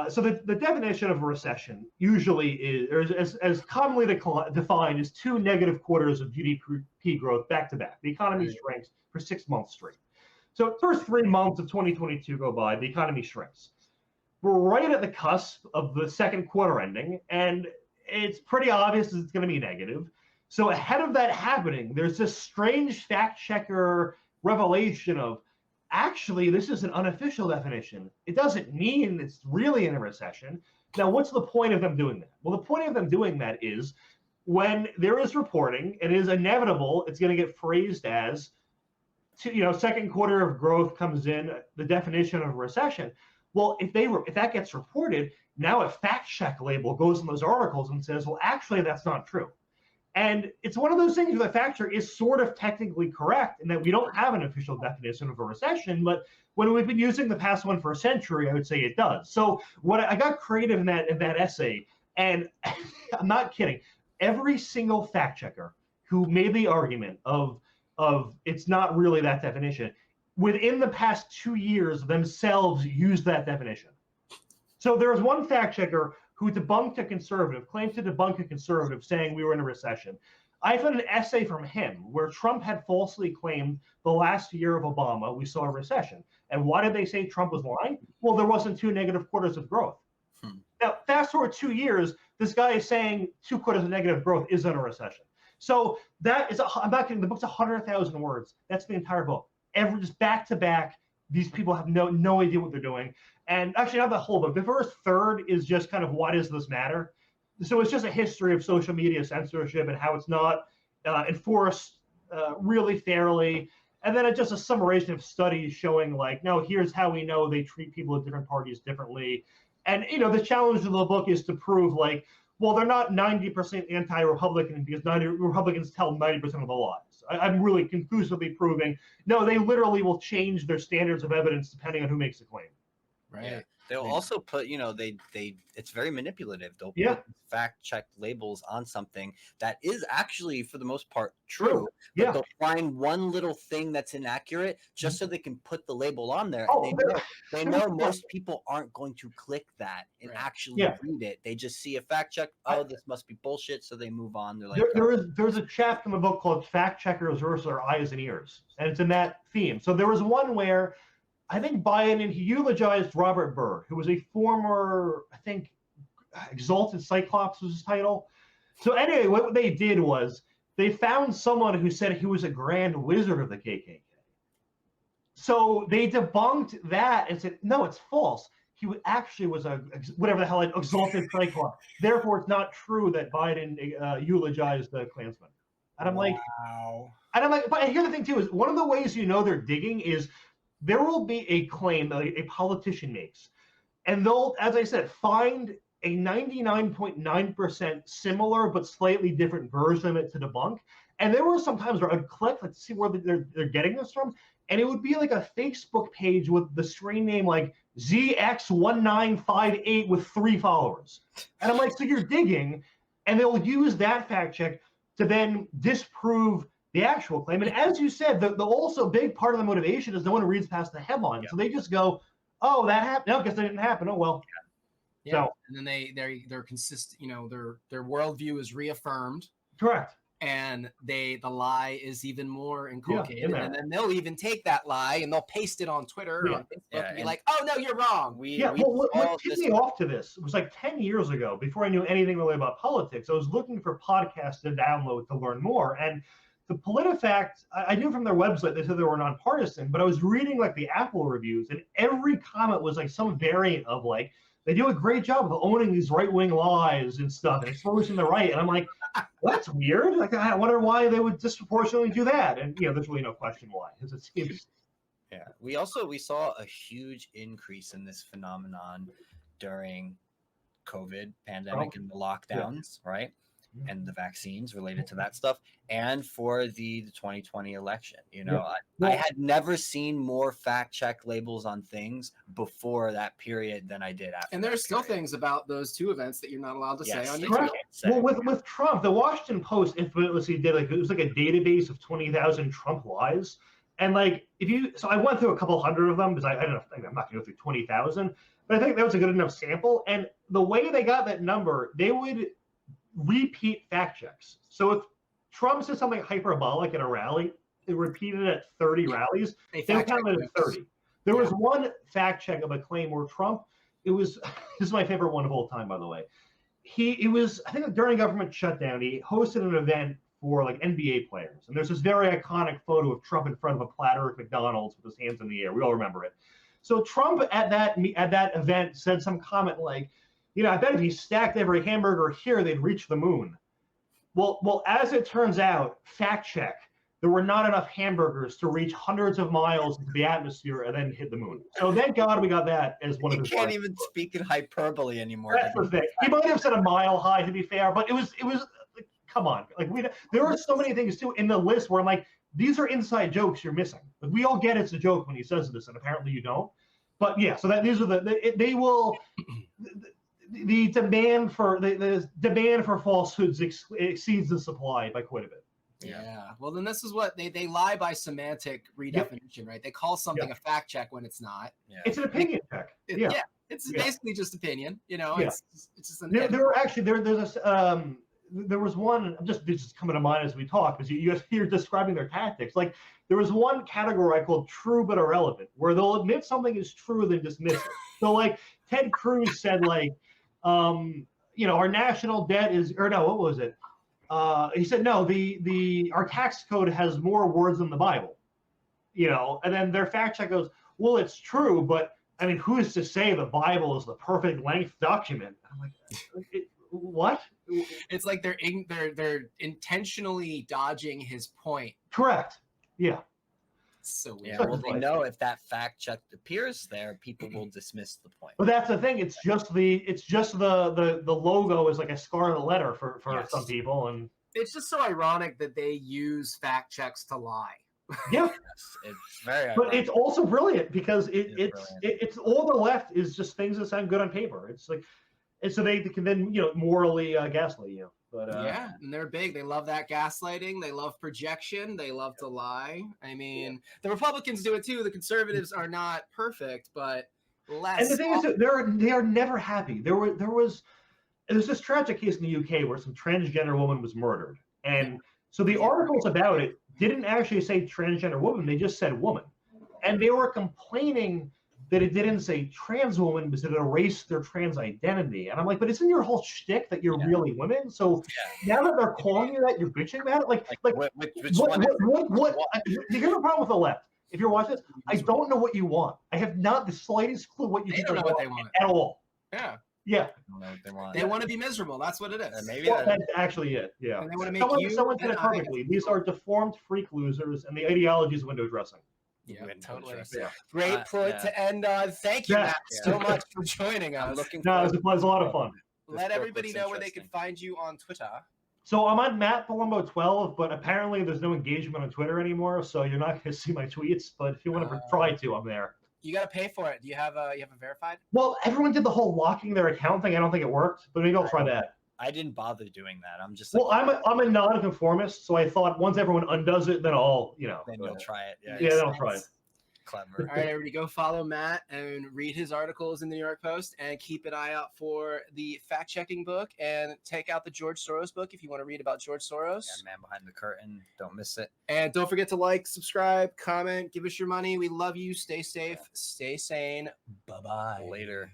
So the definition of a recession usually is as commonly defined as 2 negative quarters of GDP growth back to back. The economy shrinks for 6 months straight. So first 3 months of 2022 go by, the economy shrinks. We're right at the cusp of the second quarter ending, and it's pretty obvious it's going to be negative. So ahead of that happening, there's this strange fact checker revelation of, actually, this is an unofficial definition. It doesn't mean it's really in a recession. Now, what's the point of them doing that? Well, the point of them doing that is when there is reporting, it is inevitable it's going to get phrased as, second quarter of growth comes in, the definition of a recession. Well, if that gets reported, now a fact check label goes in those articles and says, well, actually, that's not true. And it's one of those things where the fact check is sort of technically correct in that we don't have an official definition of a recession, but when we've been using the past one for a century, I would say it does. So what I got creative in that essay, and I'm not kidding, every single fact checker who made the argument of it's not really that definition, within the past 2 years themselves used that definition. So there was one fact checker who claimed to debunk a conservative saying we were in a recession. I found an essay from him where Trump had falsely claimed the last year of Obama, we saw a recession. And why did they say Trump was lying? Well, there wasn't 2 negative quarters of growth. Now, fast forward 2 years, this guy is saying 2 quarters of negative growth isn't a recession. So that is, I'm not kidding, the book's 100,000 words. That's the entire book. Just back to back, these people have no idea what they're doing. And actually, not the whole book. The first third is just kind of why does this matter? So it's just a history of social media censorship and how it's not enforced really fairly. And then it's just a summation of studies showing no, here's how we know they treat people at different parties differently. And, the challenge of the book is to prove well, they're not 90% anti-Republican because Republicans tell 90% of the lies. I'm really conclusively proving, no, they literally will change their standards of evidence depending on who makes the claim. Right. Yeah. They'll also put, it's very manipulative. They'll put fact check labels on something that is actually, for the most part, true. But they'll find one little thing that's inaccurate just so they can put the label on there. And they know most people aren't going to click that and actually read it. They just see a fact check. Oh, this must be bullshit. So they move on. They're like, there's a chapter in the book called Fact Checkers versus Our Eyes and Ears. And it's in that theme. So there was one where I think Biden, he eulogized Robert Byrd, who was a former, I think, Exalted Cyclops was his title. So anyway, what they did was they found someone who said he was a grand wizard of the KKK. So they debunked that and said, no, it's false. He actually was a, whatever the hell, an Exalted Cyclops. Therefore, it's not true that Biden eulogized the Klansman. And I'm like, wow. And I'm like, but here's the thing, too, is one of the ways they're digging is there will be a claim that a politician makes, and they'll, as I said, find a 99.9% similar but slightly different version of it to debunk. And there were some times where I'd click to see where they're getting this from, and it would be like a Facebook page with the screen name ZX1958 with 3 followers. And I'm like, so you're digging, and they'll use that fact check to then disprove the actual claim. And as you said, the also big part of the motivation is no one reads past the headline. So they just go, oh, that happened. No, I guess that didn't happen. Oh, well. Yeah. So, and then they're consistent, their worldview is reaffirmed. Correct. And the lie is even more inculcated. And then they'll even take that lie and they'll paste it on Twitter or on Facebook and be like, oh, no, you're wrong. What tipped me off to this was 10 years ago, before I knew anything really about politics, I was looking for podcasts to download to learn more. And the PolitiFact, I knew from their website, they said they were nonpartisan, but I was reading the Apple reviews, and every comment was some variant of they do a great job of owning these right-wing lies and stuff and exposing the right. And I'm like, well, that's weird. Like, I wonder why they would disproportionately do that. And there's really no question why. It seems. Yeah, we saw a huge increase in this phenomenon during COVID pandemic and the lockdowns, right? And the vaccines related to that stuff, and for the 2020 election. I had never seen more fact check labels on things before that period than I did after. And there's still things about those two events that you're not allowed to say on YouTube. Correct. Well, with Trump, the Washington Post infamously did it was like a database of 20,000 Trump lies. And so I went through a couple hundred of them because I don't know, I'm not going to go through 20,000, but I think that was a good enough sample. And the way they got that number, they would repeat fact checks. So if Trump said something hyperbolic at a rally, they repeated it at 30 rallies. They counted at 30. There was one fact check of a claim where Trump, this is my favorite one of all time, by the way. It was, I think during government shutdown, he hosted an event for NBA players. And there's this very iconic photo of Trump in front of a platter at McDonald's with his hands in the air. We all remember it. So Trump at that event said some comment like, I bet if he stacked every hamburger here, they'd reach the moon. Well, as it turns out, fact check, there were not enough hamburgers to reach hundreds of miles into the atmosphere and then hit the moon. So thank God we got that as one of his. You can't even speak in hyperbole anymore. That's the thing. He might have said a mile high, to be fair, but it was. Come on, there are so many things too in the list where I'm like, these are inside jokes you're missing. We all get it's a joke when he says this, and apparently you don't. But yeah, so these are they will. The demand for falsehoods exceeds the supply by quite a bit. Yeah. Well, then this is what they lie by semantic redefinition, right? They call something a fact check when it's not. Yeah. It's an opinion check. It's basically just opinion. It's just an. There were actually there was one. Just coming to mind as we talk, because you're describing their tactics. Like there was one category I called true but irrelevant, where they'll admit something is true then dismiss it. So like Ted Cruz said, our national debt is, or no, what was it? He said, no, our tax code has more words than the Bible, and then their fact check goes, well, it's true, but I mean, who is to say the Bible is the perfect length document? I'm like, what? It's like they're intentionally dodging his point. Correct. Yeah. So weird. Yeah, well, they know if that fact check appears there, people will dismiss the point. But that's the thing. It's just the logo is like a scarlet letter for some people, and it's just so ironic that they use fact checks to lie. Yeah, it's very ironic. But it's also brilliant because it's all the left is just things that sound good on paper. It's like, and so they can then morally gaslight you. But and they're big. They love that gaslighting. They love projection. They love to lie. I mean, the Republicans do it too. The conservatives are not perfect, but less. And the thing is, they are never happy. There's this tragic case in the UK where some transgender woman was murdered, and so the articles about it didn't actually say transgender woman. They just said woman, and they were complaining that it didn't say trans woman because it erased their trans identity. And I'm like, but isn't your whole shtick that you're really women? So now that they're calling you that, you're bitching about it? Here's the problem with the left. If you're watching this, I don't know what you want. I have not the slightest clue what you don't know what they want at all. Yeah. Yeah. I don't know what they want. They want to be miserable. That's what it is. Maybe that's actually it. Yeah. And they want to make someone said it perfectly. These are deformed freak losers, and the ideology is window dressing. Yeah, totally. Yeah. Great point to end on. Thank you, Matt, so much for joining us. It was a lot of fun. Let everybody know where they can find you on Twitter. So I'm on Matt Palumbo 12, but apparently there's no engagement on Twitter anymore, so you're not going to see my tweets. But if you want to try to, I'm there. You got to pay for it. Do you have a verified? Well, everyone did the whole locking their account thing. I don't think it worked, but maybe I'll try that. I didn't bother doing that. I'm just I'm a non-conformist, so I thought once everyone undoes it, then I'll then you'll try it. Yeah, then I'll try it. Clever. All right, everybody, go follow Matt and read his articles in the New York Post, and keep an eye out for the fact-checking book, and take out the George Soros book if you want to read about George Soros. Yeah, Man Behind the Curtain. Don't miss it. And don't forget to like, subscribe, comment, give us your money. We love you. Stay safe. Stay sane. Bye-bye. Later.